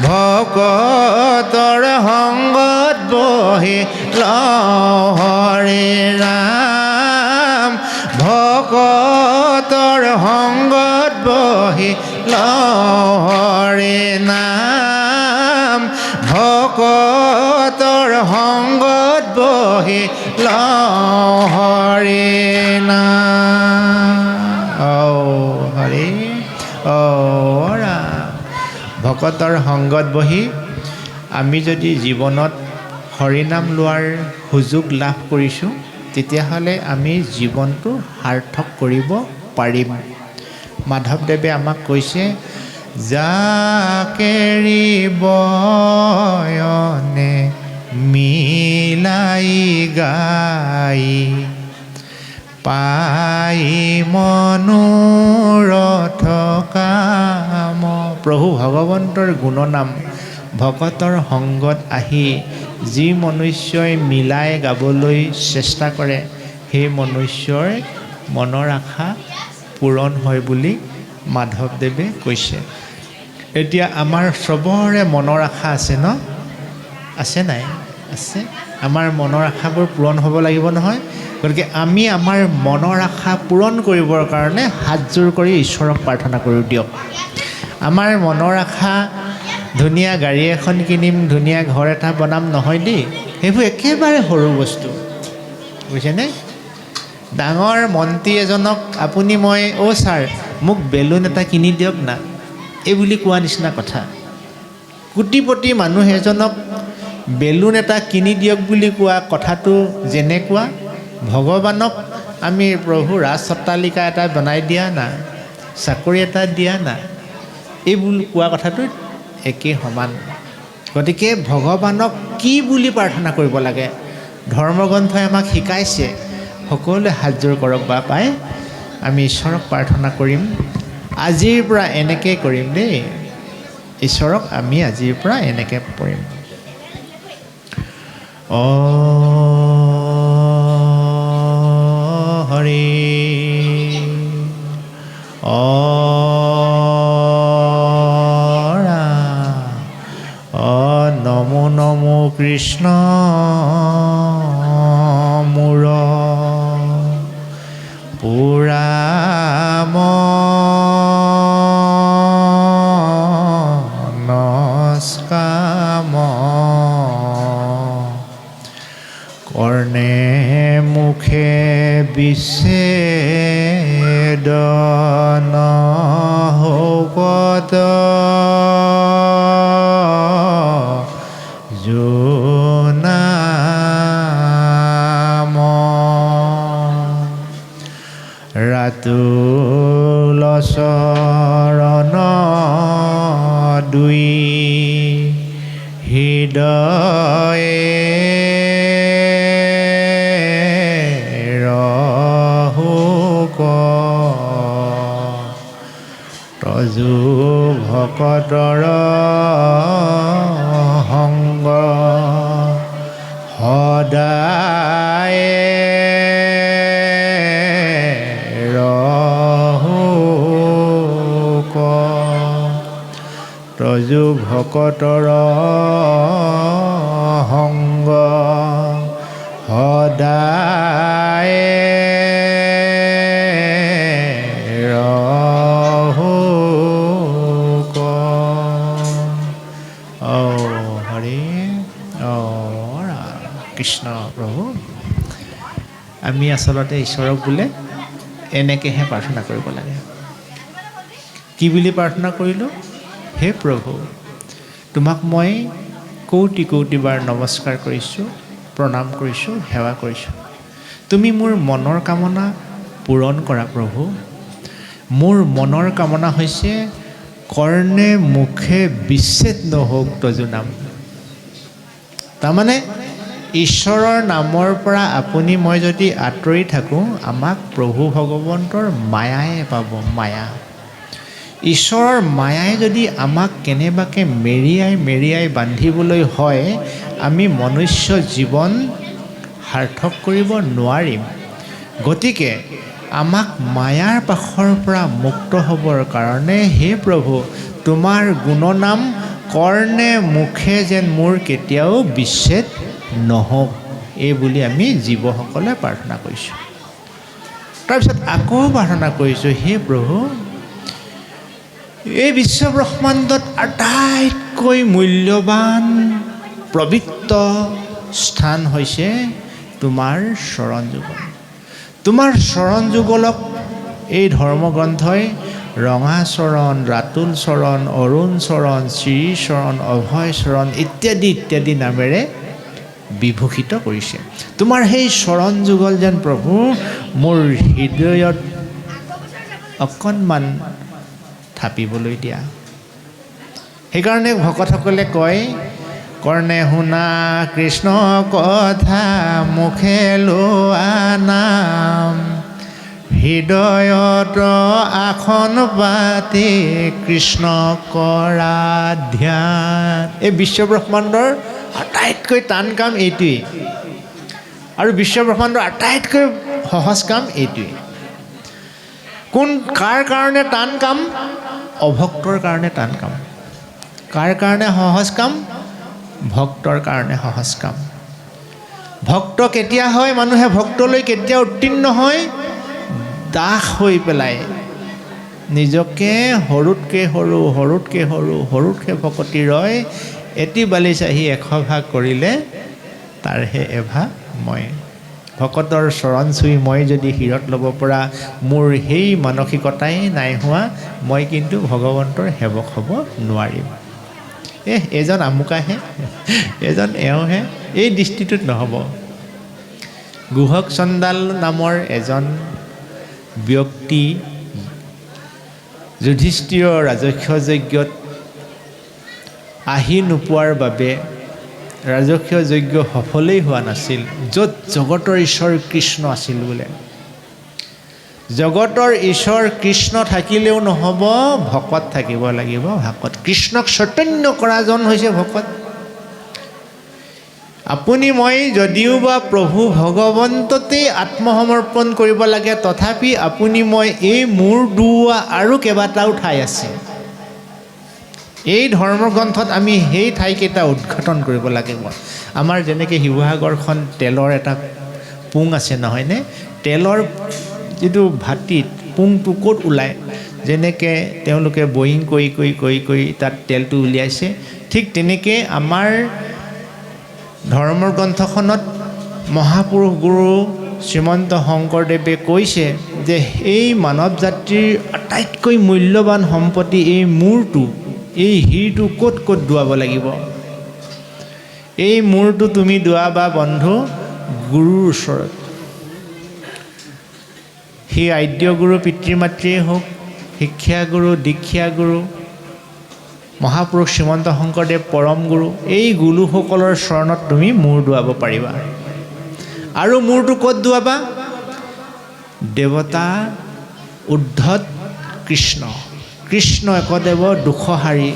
ভকতৰ সংগত বহি লওঁ হৰি ৰাম ভকতৰ সংগত বহি লওঁ হৰি নাম ভকতৰ সংগত বহি লওঁ হৰি নাম হৰি ৰাম ভকতৰ সংগত বহি আমি যদি জীৱনত হৰিনাম লোৱাৰ সুযোগ লাভ কৰিছোঁ তেতিয়াহ'লে আমি জীৱনটো সাৰ্থক কৰিব পাৰিম মাধৱদেৱে আমাক কৈছে জাকেৰি বয়নে মিলাই গাই পাই মনোৰথ কাম প্ৰভু ভগৱন্তৰ গুণনাম ভকতৰ সংগত আহি যি মনুষ্যই মিলাই গাবলৈ চেষ্টা কৰে সেই মনুষ্যৰ মনৰ আশা পূৰণ হয় বুলি মাধৱদেৱে কৈছে এতিয়া আমাৰ চবৰে মনৰ আশা আছে ন আছে নাই আছে আমাৰ মনৰ আশাবোৰ পূৰণ হ'ব লাগিব নহয় গতিকে আমি আমাৰ মনৰ আশা পূৰণ কৰিবৰ কাৰণে হাতজোৰ কৰি ঈশ্বৰক প্ৰাৰ্থনা কৰোঁ দিয়ক আমাৰ মনৰ আশা ধুনীয়া গাড়ী এখন কিনিম, ধুনীয়া ঘৰ এটা বনাম, নহয় দেই। সেইবোৰ একেবাৰে সৰু বস্তু, বুজিছেনে? ডাঙৰ মন্ত্ৰী এজনক আপুনি মই, অ' ছাৰ মোক বেলুন এটা কিনি দিয়ক না, এই বুলি কোৱা নিচিনা কথা। কোটিপতি মানুহ এজনক বেলুন এটা কিনি দিয়ক বুলি কোৱা কথাটো যেনেকুৱা, ভগৱানক আমি প্ৰভু ৰাজ অট্টালিকা এটা বনাই দিয়া না, চাকৰি এটা দিয়া না, এই বুলি কোৱা কথাটো একেই সমান। গতিকে ভগৱানক কি বুলি প্ৰাৰ্থনা কৰিব লাগে ধৰ্মগ্ৰন্থই আমাক শিকাইছে। সকলোৱে হাতযোৰ কৰক বা পাই আমি ঈশ্বৰক প্ৰাৰ্থনা কৰিম। আজিৰ পৰা এনেকৈ কৰিম দেই, ঈশ্বৰক আমি আজিৰ পৰা এনেকৈ কৰিম। হৰি নমো নমো কৃষ্ণ মূৰ পুৰাম নস্কাম কৰ্ণে মুখে বিচ্ছেদন হৌকত জোনাম ৰাতুল চৰণ দুই হৃদয়ে ৰহুক তজু ভকতৰ সংগ সদায় ৰহুক তজু ভকতৰ সংগ সদায় ৰহুক। হৰি কৃষ্ণ প্ৰভু। আমি আচলতে ঈশ্বৰক বোলে এনেকৈহে প্ৰাৰ্থনা কৰিব লাগে। কি বুলি প্ৰাৰ্থনা কৰিলোঁ? হে প্ৰভু, তোমাক মই কৌটি কৌটি বাৰ নমস্কাৰ কৰিছোঁ, প্ৰণাম কৰিছোঁ, সেৱা কৰিছোঁ। তুমি মোৰ মনৰ কামনা পূৰণ কৰা প্ৰভু। মোৰ মনৰ কামনা হৈছে কৰ্ণে মুখে বিচ্ছেদ নহওক তজু নাম। তাৰমানে ঈশ্বৰৰ নামৰ পৰা আপুনি মই যদি আঁতৰি থাকোঁ, আমাক প্ৰভু ভগৱন্তৰ মায়াই পাব, মায়া। ঈশ্বৰৰ মায়াই যদি আমাক কেনেবাকৈ মেৰিয়াই বান্ধিবলৈ হয়, আমি মনুষ্য জীৱন সাৰ্থক কৰিব নোৱাৰিম। গতিকে আমাক মায়াৰ পাশৰ পৰা মুক্ত হ'বৰ কাৰণে হে প্ৰভু, তোমাৰ গুণনাম কৰ্ণে মুখে যেন মোৰ কেতিয়াও বিচ্ছেদ নহওক, এই বুলি আমি জীৱসকলে প্ৰাৰ্থনা কৰিছোঁ। তাৰপিছত আকৌ প্ৰাৰ্থনা কৰিছোঁ, হে প্ৰভু, এই বিশ্বব্ৰহ্মাণ্ডত আটাইতকৈ মূল্যৱান পবিত্ৰ স্থান হৈছে তোমাৰ চৰণ যুগল। তোমাৰ চৰণ যুগলক এই ধৰ্মগ্ৰন্থই ৰঙা চৰণ, ৰাতুল চৰণ, অৰুণ চৰণ, শ্ৰী চৰণ, অভয় চৰণ ইত্যাদি ইত্যাদি নামেৰে বিভূষিত কৰিছে। তোমাৰ সেই চৰণ যুগল যেন প্ৰভু মোৰ হৃদয়ত অকণমান থাপিবলৈ দিয়া। সেইকাৰণে ভকতসকলে কয়, কৰ্ণে শুনা কৃষ্ণ কথা, মুখে লোৱা নাম, হৃদয়ত আসন পাতি কৃষ্ণ কৰা ধ্যান। এই বিশ্বব্ৰহ্মাণ্ডৰ আটাইতকৈ টান কাম এইটোৱেই, আৰু বিশ্বব্ৰহ্মাণ্ডৰ আটাইতকৈ সহজ কাম এইটোৱেই। কাৰ কাৰণে টান কাম? অভক্তৰ কাৰণে টান কাম। কাৰ কাৰণে সহজ কাম? ভক্তৰ কাৰণে সহজ কাম। ভক্ত কেতিয়া হয়? মানুহে ভক্তলৈ কেতিয়া উত্তীৰ্ণ হয়? দাস হৈ পেলাই, নিজকে সৰুতকৈ সৰু সৰুতকৈ সৰু সৰুতকৈ ভকতি ৰয় এটি বালিচাহি 100 ভাগ কৰিলে তাৰহে এভাগ মই। ভকতৰ চৰণ চুই মই যদি শিৰত ল'ব পৰা মোৰ সেই মানসিকতাই নাই হোৱা, মই কিন্তু ভগৱন্তৰ সেৱক হ'ব নোৱাৰিম। এজন আমুকাহে, এজন এওঁহে, এই দৃষ্টিটোত নহ'ব। গুহক চণ্ডাল নামৰ এজন ব্যক্তি যুধিষ্ঠিৰৰ ৰাজকীয় যজ্ঞত আহি নোপোৱাৰ বাবে ৰাজকীয় যজ্ঞ সফলেই হোৱা নাছিল, য'ত জগতৰ ঈশ্বৰ কৃষ্ণ আছিল বোলে। জগতৰ ঈশ্বৰ কৃষ্ণ থাকিলেও নহ'ব, ভকত থাকিব লাগিব। ভকত কৃষ্ণক চৈতন্য কৰাজন হৈছে ভকত। আপুনি মই যদিও বা প্ৰভু ভগৱন্ততেই আত্মসমৰ্পণ কৰিব লাগে, তথাপি আপুনি মই এই মূৰ দোৱা আৰু কেইবাটাও ঠাই আছে। এই ধৰ্মগ্ৰন্থত আমি সেই ঠাইকেইটা উদ্ঘাটন কৰিব লাগিব। আমাৰ যেনেকৈ শিৱসাগৰখন তেলৰ এটা পুং আছে নহয়নে? তেলৰ যিটো ভাটিত পুংটো ক'ত ওলায়, যেনেকৈ তেওঁলোকে বয়িং কৰি কৰি কৰি কৰি তাত তেলটো উলিয়াইছে, ঠিক তেনেকৈ আমাৰ ধৰ্মৰ গ্ৰন্থখনত মহাপুৰুষ গুৰু শ্ৰীমন্ত শংকৰদেৱে কৈছে যে এই মানৱ জাতিৰ আটাইতকৈ মূল্যৱান সম্পত্তি এই মূৰটো, এই শিৰটো ক'ত ক'ত দোৱাব লাগিব। এই মূৰটো তুমি দোৱাবা বন্ধু গুৰুৰ ওচৰত। সেই আদ্য গুৰু পিতৃ মাতৃয়েই হওক, শিক্ষাগুৰু দীক্ষাগুৰু মহাপুৰুষ শ্ৰীমন্ত শংকৰদেৱ পৰম গুৰু, এই গুৰুসকলৰ চৰণত তুমি মূৰ দোৱাব পাৰিবা। আৰু মূৰটো ক'ত দোৱাবা? দেৱতা উদ্ধত কৃষ্ণ, কৃষ্ণ একদেৱ দুখহাৰী,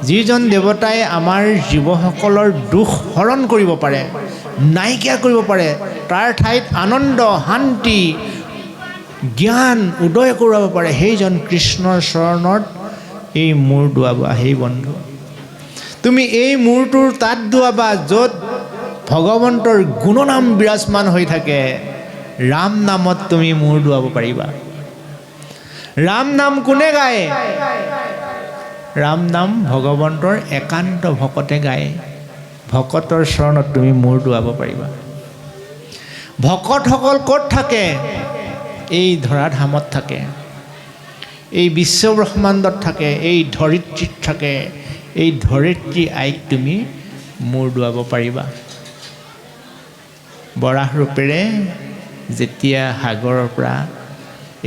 যিজন দেৱতাই আমাৰ জীৱসকলৰ দুখ হৰণ কৰিব পাৰে, নাইকিয়া কৰিব পাৰে, তাৰ ঠাইত আনন্দ শান্তি জ্ঞান উদয় কৰাব পাৰে, সেইজন কৃষ্ণৰ চৰণত এই মূৰ দোৱাবা। সেই বন্ধু তুমি এই মূৰটোৰ তাত দোৱাবা য'ত ভগৱন্তৰ গুণনাম বিৰাজমান হৈ থাকে। ৰাম নামত তুমি মূৰ দোৱাব পাৰিবা। ৰাম নাম কোনে গায়? ৰাম নাম ভগৱন্তৰ একান্ত ভকতে গায়। ভকতৰ চৰণত তুমি মূৰ দোৱাব পাৰিবা। ভকতসকল ক'ত থাকে? এই ধৰাধামত থাকে, এই বিশ্বব্ৰহ্মাণ্ডত থাকে, এই ধৰিত্ৰীত থাকে। এই ধৰিত্ৰী আইক তুমি মূৰ দোৱাব পাৰিবা। বৰাহ ৰূপেৰে যেতিয়া সাগৰৰ পৰা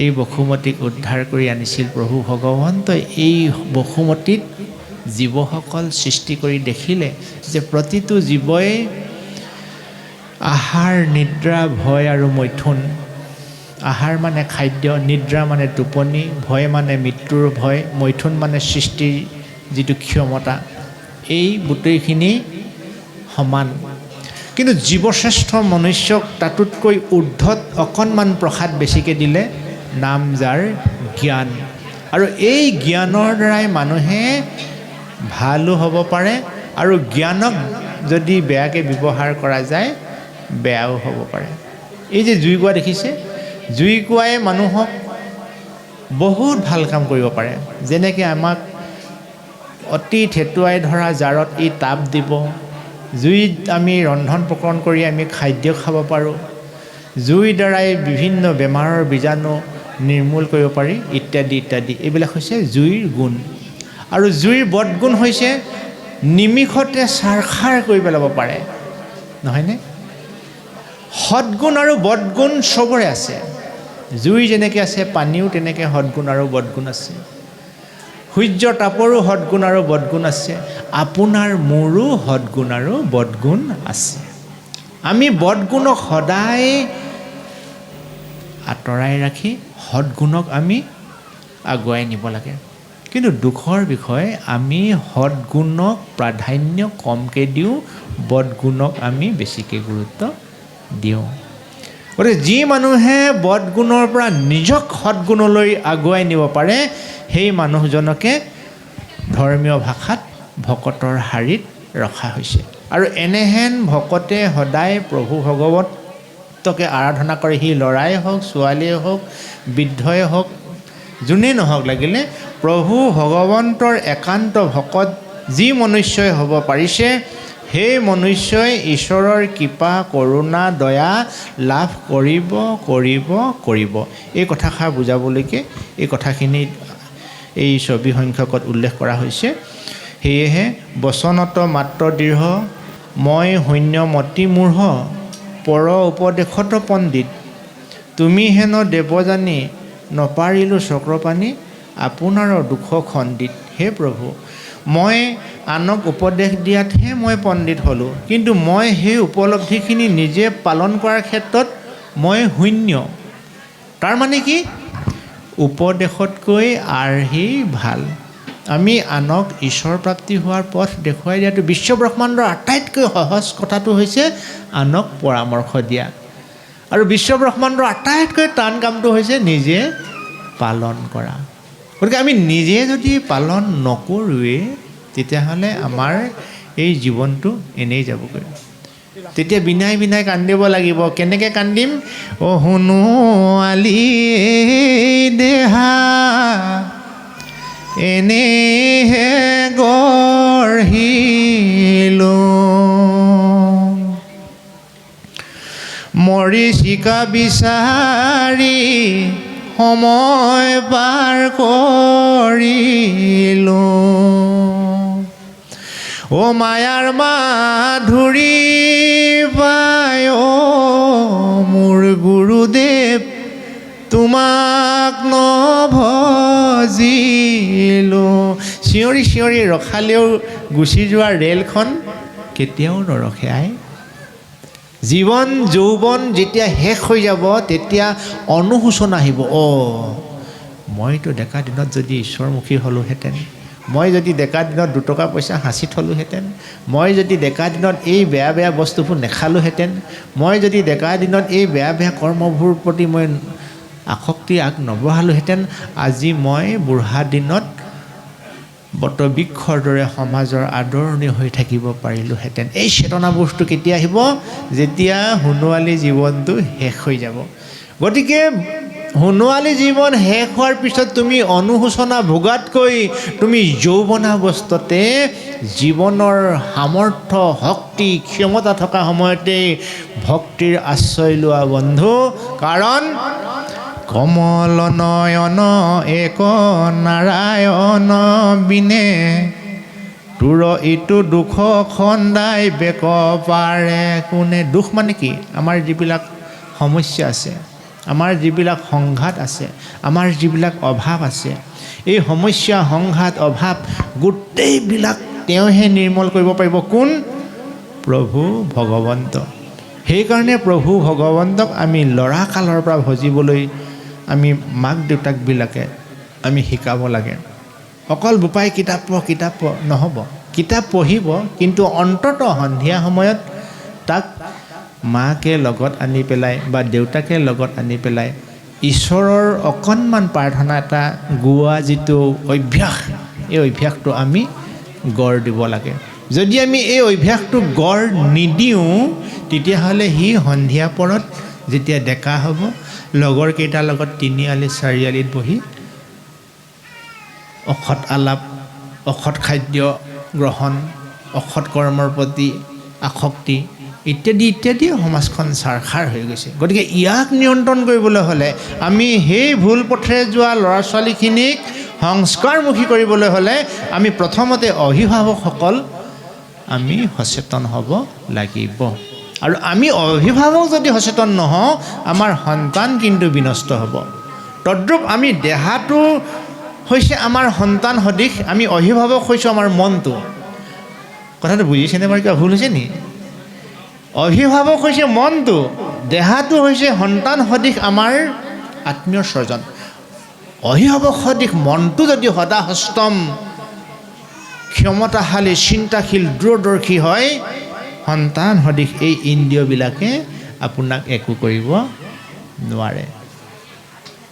এই বসুমতীক উদ্ধাৰ কৰি আনিছিল প্ৰভু ভগৱন্তই, এই বসুমতীত জীৱসকল সৃষ্টি কৰি দেখিলে যে প্ৰতিটো জীৱই আহাৰ নিদ্ৰা ভয় আৰু মৈথুন। আহাৰ মানে খাদ্য, নিদ্ৰা মানে টোপনি, ভয় মানে মৃত্যুৰ ভয়, মৈথুন মানে সৃষ্টিৰ যিটো ক্ষমতা, এই গোটেইখিনি সমান। কিন্তু জীৱশ্ৰেষ্ঠ মনুষ্যক তাতোতকৈ ঊৰ্ধত অকণমান প্ৰসাদ বেছিকৈ দিলে, নাম যাৰ জ্ঞান। আৰু এই জ্ঞানৰ দ্বাৰাই মানুহে ভালো হ'ব পাৰে, আৰু জ্ঞানক যদি বেয়াকৈ ব্যৱহাৰ কৰা যায় বেয়াও হ'ব পাৰে। এই যে জুইকুৰা দেখিছে, জুইকুৰাই মানুহক বহুত ভাল কাম কৰিব পাৰে। যেনেকৈ আমাক অতি থেতুৱাই ধৰা জাৰত ই তাপ দিব, জুইত আমি ৰন্ধন প্ৰকৰণ কৰি আমি খাদ্য খাব পাৰোঁ, জুইৰ দ্বাৰাই বিভিন্ন বেমাৰৰ বীজাণু নিৰ্মূল কৰিব পাৰি, ইত্যাদি ইত্যাদি। এইবিলাক হৈছে জুইৰ গুণ। আৰু জুইৰ বদগুণ হৈছে নিমিষতে ছাৰখাৰ কৰি পেলাব পাৰে, নহয়নে? সদগুণ আৰু বদগুণ চবৰে আছে। জুই যেনেকৈ আছে, পানীও তেনেকৈ সদগুণ আৰু বদগুণ আছে। সূৰ্যৰ তাপৰো সদগুণ আৰু বদগুণ আছে। আপোনাৰ মোৰো সদগুণ আৰু বদগুণ আছে। আমি বদগুণক সদায় আঁতৰাই ৰাখি সদগুণক আমি আগুৱাই নিব লাগে। কিন্তু দুখৰ বিষয়, আমি সদগুণক প্ৰাধান্য কমকৈ দিওঁ, বদগুণক আমি বেছিকৈ গুৰুত্ব দিওঁ। গতিকে যি মানুহে বদগুণৰ পৰা নিজক সদগুণলৈ আগুৱাই নিব পাৰে, সেই মানুহজনকে ধৰ্মীয় ভাষাত ভকতৰ শাৰীত ৰখা হৈছে। আৰু এনেহেন ভকতে সদায় প্ৰভু ভগৱতকে আৰাধনা কৰে। সি ল'ৰাই হওক, ছোৱালীয়ে হওক, বৃদ্ধই হওক, যোনেই নহওক লাগিলে প্ৰভু ভগৱন্তৰ একান্ত ভকত যি মনুষ্যই হ'ব পাৰিছে সেই মনুষ্যই ঈশ্বৰৰ কৃপা কৰোণা দয়া লাভ কৰিব কৰিব কৰিব। এই কথাষাৰ বুজাবলৈকে এই কথাখিনি এই ছবি সংখ্যকত উল্লেখ কৰা হৈছে। সেয়েহে বচনত মাত্ৰ দৃঢ় মই শূন্য মতি মূঢ় পৰ উপদেশত পণ্ডিত তুমি হেন দেৱজানী নপাৰিলোঁ চক্ৰপাণি আপোনাৰ দুখ খণ্ডিত। হে প্ৰভু, মই আনক উপদেশ দিয়াতহে মই পণ্ডিত হ'লোঁ, কিন্তু মই সেই উপলব্ধিখিনি নিজে পালন কৰাৰ ক্ষেত্ৰত মই শূন্য। তাৰমানে কি? উপদেশতকৈ আৰ্হি ভাল। আমি আনক ঈশ্বৰ প্ৰাপ্তি হোৱাৰ পথ দেখুৱাই দিয়াটো বিশ্বব্ৰহ্মাণ্ডৰ আটাইতকৈ সহজ কথাটো হৈছে আনক পৰামৰ্শ দিয়া, আৰু বিশ্বব্ৰহ্মাণ্ডৰ আটাইতকৈ টান কামটো হৈছে নিজে পালন কৰা। গতিকে আমি নিজে যদি পালন নকৰোঁৱে তেতিয়াহ'লে আমাৰ এই জীৱনটো এনেই যাবগৈ। তেতিয়া বিনাই বিনাই কান্দিব লাগিব। কেনেকৈ কান্দিম? অ সোণোৱালী দেহা এনেহে গঢ়িলোঁ মৰিচিকা বিচাৰি সময় পাৰ কৰিলোঁ অ মায়াৰ মাধুৰী পায় অ মোৰ গুৰুদেৱ তোমাক নভজিলোঁ। চিঞৰি চিঞৰি ৰখালেও গুচি যোৱা ৰেলখন কেতিয়াও নৰখে আই। জীৱন যৌৱন যেতিয়া শেষ হৈ যাব তেতিয়া অনুশোচনা আহিব। মইতো ডেকা দিনত যদি ঈশ্বৰমুখী হ'লোহেঁতেন, মই যদি ডেকা দিনত দুটকা পইচা সাঁচি থলোহেঁতেন, মই যদি ডেকা দিনত এই বেয়া বেয়া বস্তুবোৰ নেখালোহেঁতেন, মই যদি ডেকা দিনত এই বেয়া বেয়া কৰ্মবোৰ প্ৰতি মই আসক্তি আগ নবঢ়ালোহেঁতেন, আজি মই বুঢ়া দিনত বটবৃক্ষৰ দৰে সমাজৰ আদৰণি হৈ থাকিব পাৰিলোহেঁতেন। এই চেতনাবোধটো কেতিয়া আহিব? যেতিয়া সোণোৱালী জীৱনটো শেষ হৈ যাব। গতিকে সোণোৱালী জীৱন শেষ হোৱাৰ পিছত তুমি অনুশোচনা ভোগাতকৈ তুমি যৌৱনাৱস্থাতে জীৱনৰ সামৰ্থ্য শক্তি ক্ষমতা থকা সময়তে ভক্তিৰ আশ্ৰয় লোৱা বন্ধু। কাৰণ কমল নয়ন এক নাৰায়ণ বিনে তোৰ ইটো দুখ খন্দাই বেক পাৰে কোনে। দুখ মানে কি? আমাৰ যিবিলাক সমস্যা আছে, আমাৰ যিবিলাক সংঘাত আছে, আমাৰ যিবিলাক অভাৱ আছে, এই সমস্যা সংঘাত অভাৱ গোটেইবিলাক তেওঁহে নিৰ্মল কৰিব পাৰিব। কোন? প্ৰভু ভগৱন্ত। সেইকাৰণে প্ৰভু ভগৱন্তক আমি ল'ৰা কালৰ পৰা ভজিবলৈ আমি মাক দেউতাকবিলাকে আমি শিকাব লাগে। অকল বোপাই কিতাপ পঢ় নহ'ব। কিতাপ পঢ়িব, কিন্তু অন্ততঃ সন্ধিয়া সময়ত তাক মাকে লগত আনি পেলাই বা দেউতাকে লগত আনি পেলাই ঈশ্বৰৰ অকণমান প্ৰাৰ্থনা এটা গোৱা যিটো অভ্যাস, এই অভ্যাসটো আমি গঢ় দিব লাগে। যদি আমি এই অভ্যাসটো গঢ় নিদিওঁ তেতিয়াহ'লে সি সন্ধিয়া পৰত যেতিয়া ডেকা হ'ব লগৰ কেইটাৰ লগত তিনিআলি চাৰিআলিত বহি অসৎ আলাপ, অসৎ খাদ্য গ্ৰহণ, অসৎ কৰ্মৰ প্ৰতি আসক্তি ইত্যাদি ইত্যাদি সমাজখন ছাৰখাৰ হৈ গৈছে। গতিকে ইয়াক নিয়ন্ত্ৰণ কৰিবলৈ হ'লে আমি সেই ভুল পথেৰে যোৱা ল'ৰা ছোৱালীখিনিক সংস্কাৰমুখী কৰিবলৈ হ'লে আমি প্ৰথমতে অভিভাৱকসকল আমি সচেতন হ'ব লাগিব। আৰু আমি অভিভাৱক যদি সচেতন নহওঁ আমাৰ সন্তান কিন্তু বিনষ্ট হ'ব। তদ্ৰূপ আমি দেহাটো হৈছে আমাৰ সন্তান সদৃশ, আমি অভিভাৱক হৈছোঁ আমাৰ মনটো। কথাটো বুজিছেনে বাৰু? কিবা ভুল হৈছে নি? অভিভাৱক হৈছে মনটো, দেহাটো হৈছে সন্তান সদৃশ আমাৰ আত্মীয় স্বজন। অভিভাৱক সদৃশ মনটো যদি সদাহস্তম ক্ষমতাশালী চিন্তাশীল দূৰদৰ্শী হয়, সন্তান সদৃশ এই ইন্দ্ৰিয়বিলাকে আপোনাক একো কৰিব নোৱাৰে।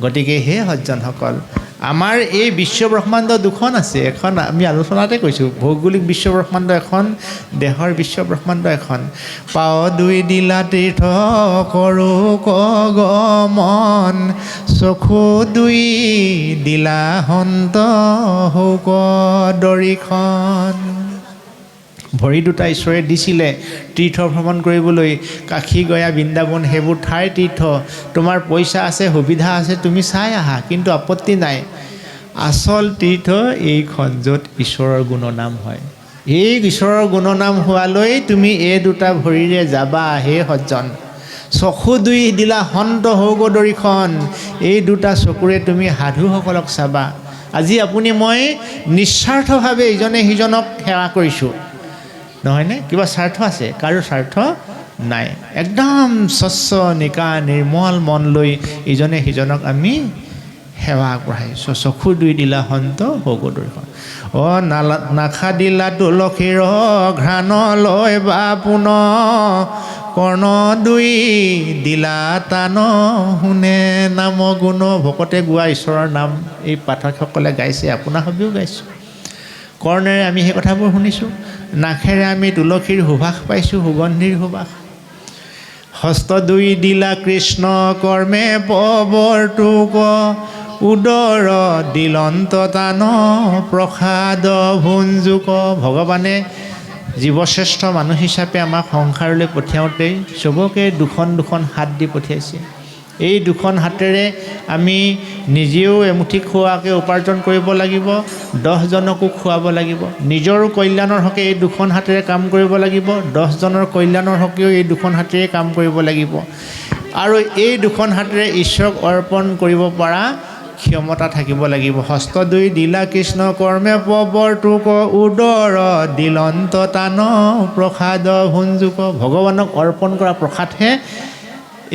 গতিকে হে সজ্জনসকল, আমাৰ এই বিশ্বব্ৰহ্মাণ্ড দুখন আছে, এখন আমি আলোচনাতে কৈছোঁ, ভৌগোলিক বিশ্বব্ৰহ্মাণ্ড এখন, দেহৰ বিশ্বব্ৰহ্মাণ্ড এখন। পাও দুই দিলা তীৰ্থ কৰোঁ কগমন, চকু দুই দিলা সন্ত হৌক দৰিখন। ভৰি দুটা ঈশ্বৰে দিছিলে তীৰ্থ ভ্ৰমণ কৰিবলৈ, কাশী গয়া বৃন্দাবন সেইবোৰ ঠাইৰ তীৰ্থ। তোমাৰ পইচা আছে, সুবিধা আছে, তুমি চাই আহা, কিন্তু আপত্তি নাই। আচল তীৰ্থ এইখন য'ত ঈশ্বৰৰ গুণনাম হয়। এই ঈশ্বৰৰ গুণনাম হোৱালৈ তুমি এই দুটা ভৰিৰে যাবা হে সজ্জন। চকু দুই দিলা সন্ত হৌক দৰিখন, এই দুটা চকুৰে তুমি সাধুসকলক চাবা। আজি আপুনি মই নিস্বাৰ্থভাৱে ইজনে সিজনক সেৱা কৰিছোঁ, নহয়নে? কিবা স্বাৰ্থ আছে? কাৰো স্বাৰ্থ নাই। একদম স্বচ্ছ নিকা নিৰ্মল মন লৈ ইজনে সিজনক আমি সেৱা আগবঢ়াইছোঁ। চকু দুই দিলা সন্ত হৌক দৰিখন। নাখা দিলা তুলসীৰ ঘ্ৰাণ লৈ বা পুন, কৰ্ণ দুই দিলা তান শুনে নাম গুণ। ভকতে গোৱা ঈশ্বৰৰ নাম এই পাঠকসকলে গাইছে, আপোনাৰ সবেও গাইছোঁ। কৰ্ণেৰে আমি সেই কথাবোৰ শুনিছোঁ, নাখেৰে আমি তুলসীৰ সুবাস পাইছোঁ, সুগন্ধিৰ সুবাস। হস্ত দুই দিলা কৃষ্ণ কৰ্মে পৱৰ্তুক, উদৰ দিলন্ত তান প্ৰসাদ ভুঞ্জুক। ভগৱানে জীৱশ্ৰেষ্ঠ মানুহ হিচাপে আমাক সংসাৰলৈ পঠিয়াওঁতেই চবকে দুখন দুখন হাত দি পঠিয়াইছে। এই দুখন হাতেৰে আমি নিজেও এমুঠি খোৱাকৈ উপাৰ্জন কৰিব লাগিব, 10জনকো খুৱাব লাগিব। নিজৰো কল্যাণৰ হকে এই দুখন হাতেৰে কাম কৰিব লাগিব, 10জনৰ কল্যাণৰ হকেও এই দুখন হাতেৰে কাম কৰিব লাগিব। আৰু এই দুখন হাতেৰে ঈশ্বৰক অৰ্পণ কৰিব পৰা ক্ষমতা থাকিব লাগিব। হস্ত দুই দিলা কৃষ্ণ কৰ্মে পৱৰ্তুক, উদৰ দিলন্ত তান প্ৰসাদ ভুঞ্জুক। ভগৱানক অৰ্পণ কৰা প্ৰসাদহে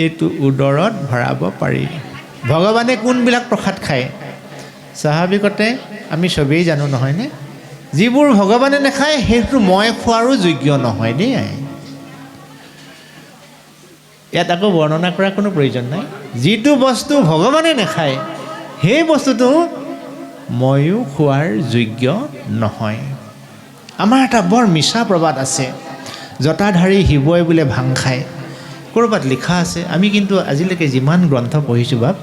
এইটো উদৰত ভৰাব পাৰি। ভগৱানে কোনবিলাক প্ৰসাদ খায়? স্বাভাৱিকতে আমি চবেই জানো, নহয়নে? যিবোৰ ভগৱানে নাখায় সেইটো মই খোৱাৰো যোগ্য নহয় দেই। ইয়াত আকৌ বৰ্ণনা কৰাৰ কোনো প্ৰয়োজন নাই। যিটো বস্তু ভগৱানে নাখায় সেই বস্তুটো ময়ো খোৱাৰ যোগ্য নহয়। আমাৰ এটা বৰ মিছা প্ৰবাদ আছে, জটাধাৰী শিৱই বোলে ভাং খায়। ক'ৰবাত লিখা আছে, আমি কিন্তু আজিলৈকে যিমান গ্ৰন্থ পঢ়িছোঁ বাপ,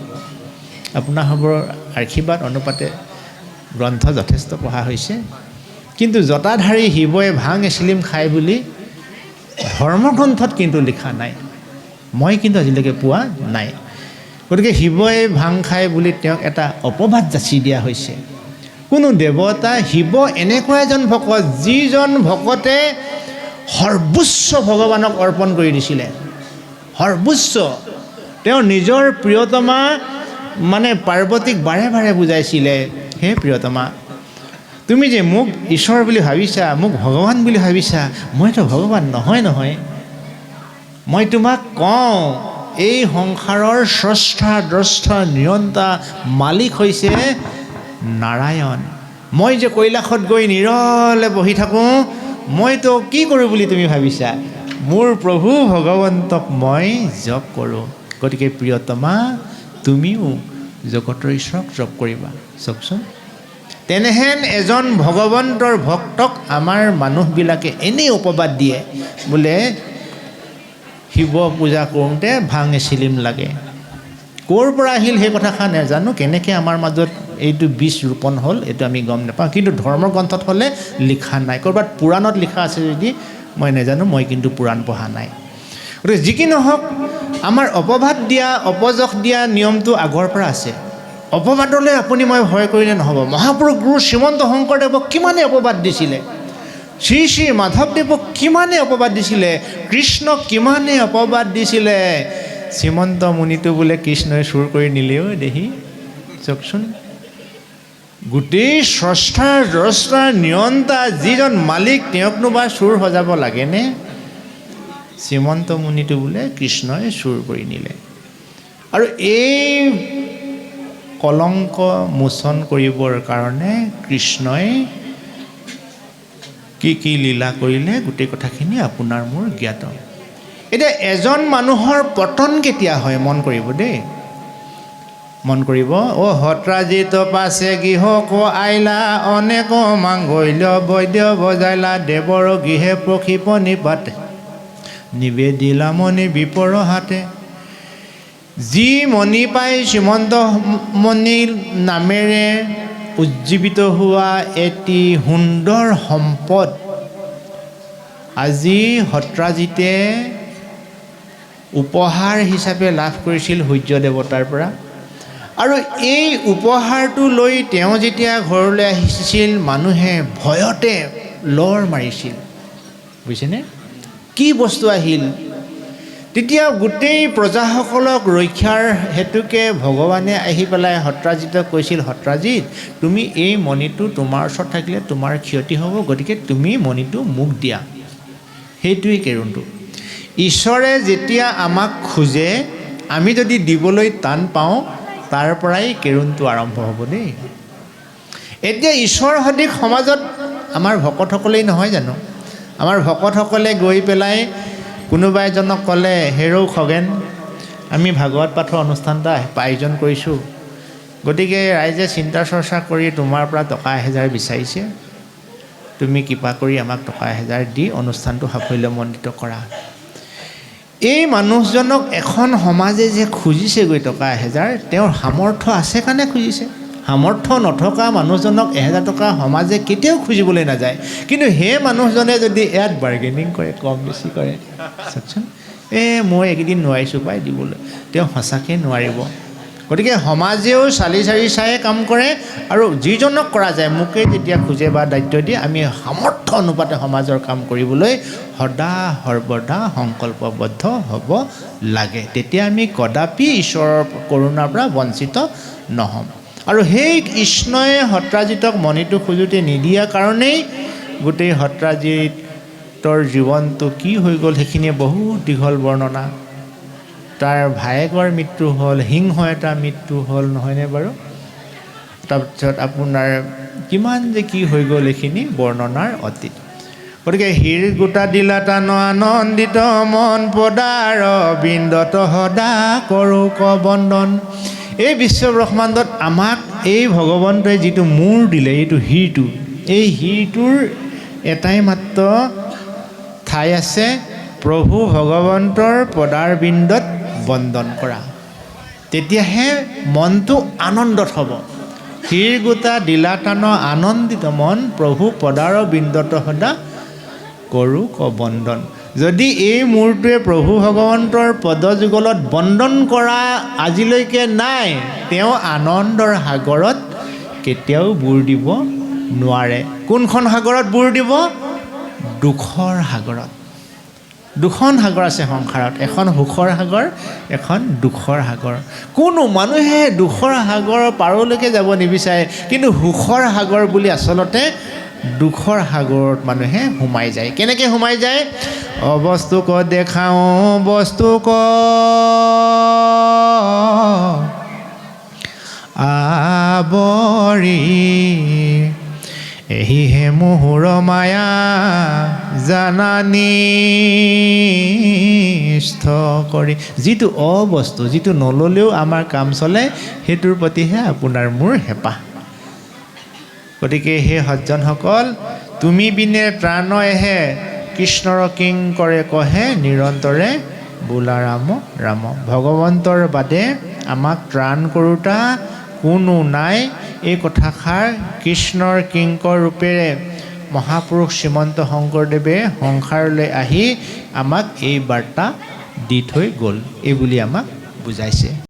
আপোনাৰ সবৰ আশীৰ্বাদ অনুপাতে গ্ৰন্থ যথেষ্ট পঢ়া হৈছে, কিন্তু জটাধাৰী শিৱই ভাং এচিলিম খায় বুলি ধৰ্মগ্ৰন্থত কিন্তু লিখা নাই। মই কিন্তু আজিলৈকে পোৱা নাই। গতিকে শিৱই ভাং খায় বুলি তেওঁক এটা অপবাদ যাচি দিয়া হৈছে। কোনো দেৱতা, শিৱ এনেকুৱা এজন ভকত যিজন ভকতে সৰ্বোচ্চ ভগৱানক অৰ্পণ কৰি দিছিলে। সৰ্বোচ্চ। তেওঁ নিজৰ প্ৰিয়তমা মানে পাৰ্বতীক বাৰে বাৰে বুজাইছিলে, হে প্ৰিয়তমা, তুমি যে মোক ঈশ্বৰ বুলি ভাবিছা, মোক ভগৱান বুলি ভাবিছা, মইতো ভগৱান নহয়। মই তোমাক কওঁ, এই সংসাৰৰ স্ৰষ্টা দ্ৰষ্টা নিয়ন্তা মালিক হৈছে নাৰায়ণ। মই যে কৈলাশত গৈ নিৰলে বহি থাকোঁ, মইতো কি কৰোঁ বুলি তুমি ভাবিছা? মোৰ প্ৰভু ভগৱন্তক মই জপ কৰোঁ। গতিকে প্ৰিয়তমা, তুমিও জগতৰ ঈশ্বৰক জপ কৰিবা। চাওকচোন, তেনেহেন এজন ভগৱন্তৰ ভক্তক আমাৰ মানুহবিলাকে এনেই উপবাদ দিয়ে, বোলে শিৱ পূজা কৰোঁতে ভাং এচিলিম লাগে। ক'ৰ পৰা আহিল সেই কথাষাৰ নাজানো, কেনেকৈ আমাৰ মাজত এইটো বীজ ৰোপণ হ'ল এইটো আমি গম নাপাওঁ, কিন্তু ধৰ্মগ্ৰন্থত হ'লে লিখা নাই। ক'ৰবাত পুৰাণত লিখা আছে যদি মই নাজানো, মই কিন্তু পুৰাণ পঢ়া নাই। গতিকে যি কি নহওক, আমাৰ অপবাদ দিয়া, অপযশ দিয়া নিয়মটো আগৰ পৰা আছে। অপবাদলৈ আপুনি মই ভয় কৰিলে নহ'ব। মহাপুৰুষ গুৰু শ্ৰীমন্ত শংকৰদেৱক কিমানে অপবাদ দিছিলে, শ্ৰী শ্ৰী মাধৱদেৱক কিমানে অপবাদ দিছিলে, কৃষ্ণক কিমানে অপবাদ দিছিলে। শ্ৰীমন্ত মুনিটো বোলে কৃষ্ণই চুৰ কৰি নিলেও দেহি। চাওকচোন, গোটেই স্ৰষ্টাৰ দ্ৰষ্টাৰ নিয়ন্তা যিজন মালিক, তেওঁকনো বা চুৰ সজাব লাগেনে? শ্ৰীমন্ত মুনিটো বোলে কৃষ্ণই চুৰ কৰি নিলে। আৰু এই কলংক মোচন কৰিবৰ কাৰণে কৃষ্ণই কি লীলা কৰিলে, গোটেই কথাখিনি আপোনাৰ মোৰ জ্ঞাত। এতিয়া এজন মানুহৰ পতন কেতিয়া হয় মন কৰিব দেই। মন কৰিব। অ সত্ৰাজিত পাছে গৃহক আইলা অনেক মাংগল্য বৈদ্য বজাইলা দেৱৰ গৃহে প্ৰক্ষিপ নিপাতে নিবেদিলা মণি বিপৰ হাতে। যি মণি পাই শ্ৰীমন্ত মণিৰ নামেৰে উজ্জীৱিত হোৱা এটি সুন্দৰ সম্পদ আজি সত্ৰাজিতে উপহাৰ হিচাপে লাভ কৰিছিল সূৰ্য দেৱতাৰ পৰা। আৰু এই উপহাৰটো লৈ তেওঁ যেতিয়া ঘৰলৈ আহিছিল মানুহে ভয়তে লৰ মাৰিছিল, বুজিছেনে? কি বস্তু আহিল? তেতিয়া গোটেই প্ৰজাসকলক ৰক্ষাৰ হেতুকে ভগৱানে আহি পেলাই সত্ৰাজিতক কৈছিল, সত্ৰাজিত তুমি এই মণিটো তোমাৰ ওচৰত থাকিলে তোমাৰ ক্ষতি হ'ব, গতিকে তুমি মণিটো মোক দিয়া। সেইটোৱেই কেৰুণটো। ঈশ্বৰে যেতিয়া আমাক খোজে আমি যদি দিবলৈ টান পাওঁ তাৰ পৰাই কেৰুণটো আৰম্ভ হ'ব দেই। এতিয়া ঈশ্বৰ সদৃশ সমাজত আমাৰ ভকতসকলেই নহয় জানো? আমাৰ ভকতসকলে গৈ পেলাই কোনোবা এজনক ক'লে, হেৰৌ খগেন আমি ভাগৱত পাঠৰ অনুষ্ঠান এটা আয়োজন কৰিছোঁ, গতিকে ৰাইজে চিন্তা চৰ্চা কৰি তোমাৰ পৰা টকা 1000 বিচাৰিছে, তুমি কৃপা কৰি আমাক টকা 1000 দি অনুষ্ঠানটো সাফল্যমণ্ডিত কৰা। এই মানুহজনক এখন সমাজে যে খুজিছেগৈ টকা 1000, তেওঁৰ সামৰ্থ্য আছে কাৰণে খুজিছে। সামৰ্থ্য নথকা মানুহজনক 1000 টকা সমাজে কেতিয়াও খুজিবলৈ নাযায়। কিন্তু সেই মানুহজনে যদি ইয়াত বাৰ্গেনিং কৰে, কম বেছি কৰে, চাওকচোন, মই এইকেইদিন নোৱাৰিছোঁ পাই দিবলৈ, তেওঁ সঁচাকৈ নোৱাৰিব। গতিকে সমাজেও চালি চাৰি চাই কাম কৰে, আৰু যিজনক কৰা যায় মোকেই যেতিয়া খোজে বা দায়িত্ব দিয়ে আমি সামৰ্থ্য অনুপাতে সমাজৰ কাম কৰিবলৈ সদা সৰ্বদা সংকল্পবদ্ধ হ'ব লাগে। তেতিয়া আমি কদাপি ঈশ্বৰৰ কৰুণাৰ পৰা বঞ্চিত নহ'ম। আৰু সেই কৃষ্ণই সত্ৰাজিতক মণিটো খোজোতে নিদিয়াৰ কাৰণেই গোটেই সত্ৰাজিতৰ জীৱনটো কি হৈ গ'ল সেইখিনিয়ে বহুত দীঘল বৰ্ণনা। তাৰ ভায়েকৰ মৃত্যু হ'ল, সিংহ এটা মৃত্যু হ'ল, নহয়নে বাৰু? তাৰপিছত আপোনাৰ কিমান যে কি হৈ গ'ল এইখিনি বৰ্ণনাৰ অতীত। গতিকে হীৰ গোটা দিলা টান আনন্দিত মন পদাৰ বিন্দত সদা কৰোঁ বন্দন। এই বিশ্ব ব্ৰহ্মাণ্ডত আমাক এই ভগৱন্তই যিটো মূৰ দিলে, এইটো হীৰটো, এই হীৰটোৰ এটাই মাত্ৰ ঠাই আছে, প্ৰভু ভগৱন্তৰ পদাৰ বিন্দত বন্দন কৰা। তেতিয়াহে মনটো আনন্দত হ'ব। হীৰ গোটা দিলা টান আনন্দিত মন প্ৰভু পদাৰ বিন্দত সদা কৰোঁ বন্দন। যদি এই মূৰটোৱে প্ৰভু ভগৱন্তৰ পদযুগলত বন্দন কৰা আজিলৈকে নাই, তেওঁ আনন্দৰ সাগৰত কেতিয়াও বুৰ দিব নোৱাৰে। কোনখন সাগৰত বুৰ দিব? দুখৰ সাগৰত। দুখন সাগৰ আছে সংসাৰত, এখন সুখৰ সাগৰ, এখন দুখৰ সাগৰ। কোনো মানুহে দুখৰ সাগৰৰ পাৰলৈকে যাব নিবিচাৰে, কিন্তু সুখৰ সাগৰ বুলি আচলতে দুখৰ সাগৰত মানুহে সোমাই যায়। কেনেকৈ সোমাই যায়? অবস্তুক দেখাওঁ বস্তুক আৱৰি এহিহে মোহৰ মায়া জানানিষ্ঠ কৰি। যিটো অবস্তু, যিটো নল'লেও আমাৰ কাম চলে, সেইটোৰ প্ৰতিহে আপোনাৰ মোৰ হেঁপাহ। গতিকে সেই সজ্জনসকল, তুমি বিনে ত্ৰাণয়হে কৃষ্ণৰ কিং কৰে কহে নিৰন্তৰে বোলা ৰাম ৰাম। ভগৱন্তৰ বাদে আমাক ত্ৰাণ কৰোঁতা কোনো নাই, এই কথাষাৰ কৃষ্ণৰ কিংকৰ ৰূপেৰে মহাপুৰুষ শ্ৰীমন্ত শংকৰদেৱে সংসাৰলৈ আহি আমাক এই বাৰ্তা দি থৈ গ'ল, এই বুলি আমাক বুজাইছে।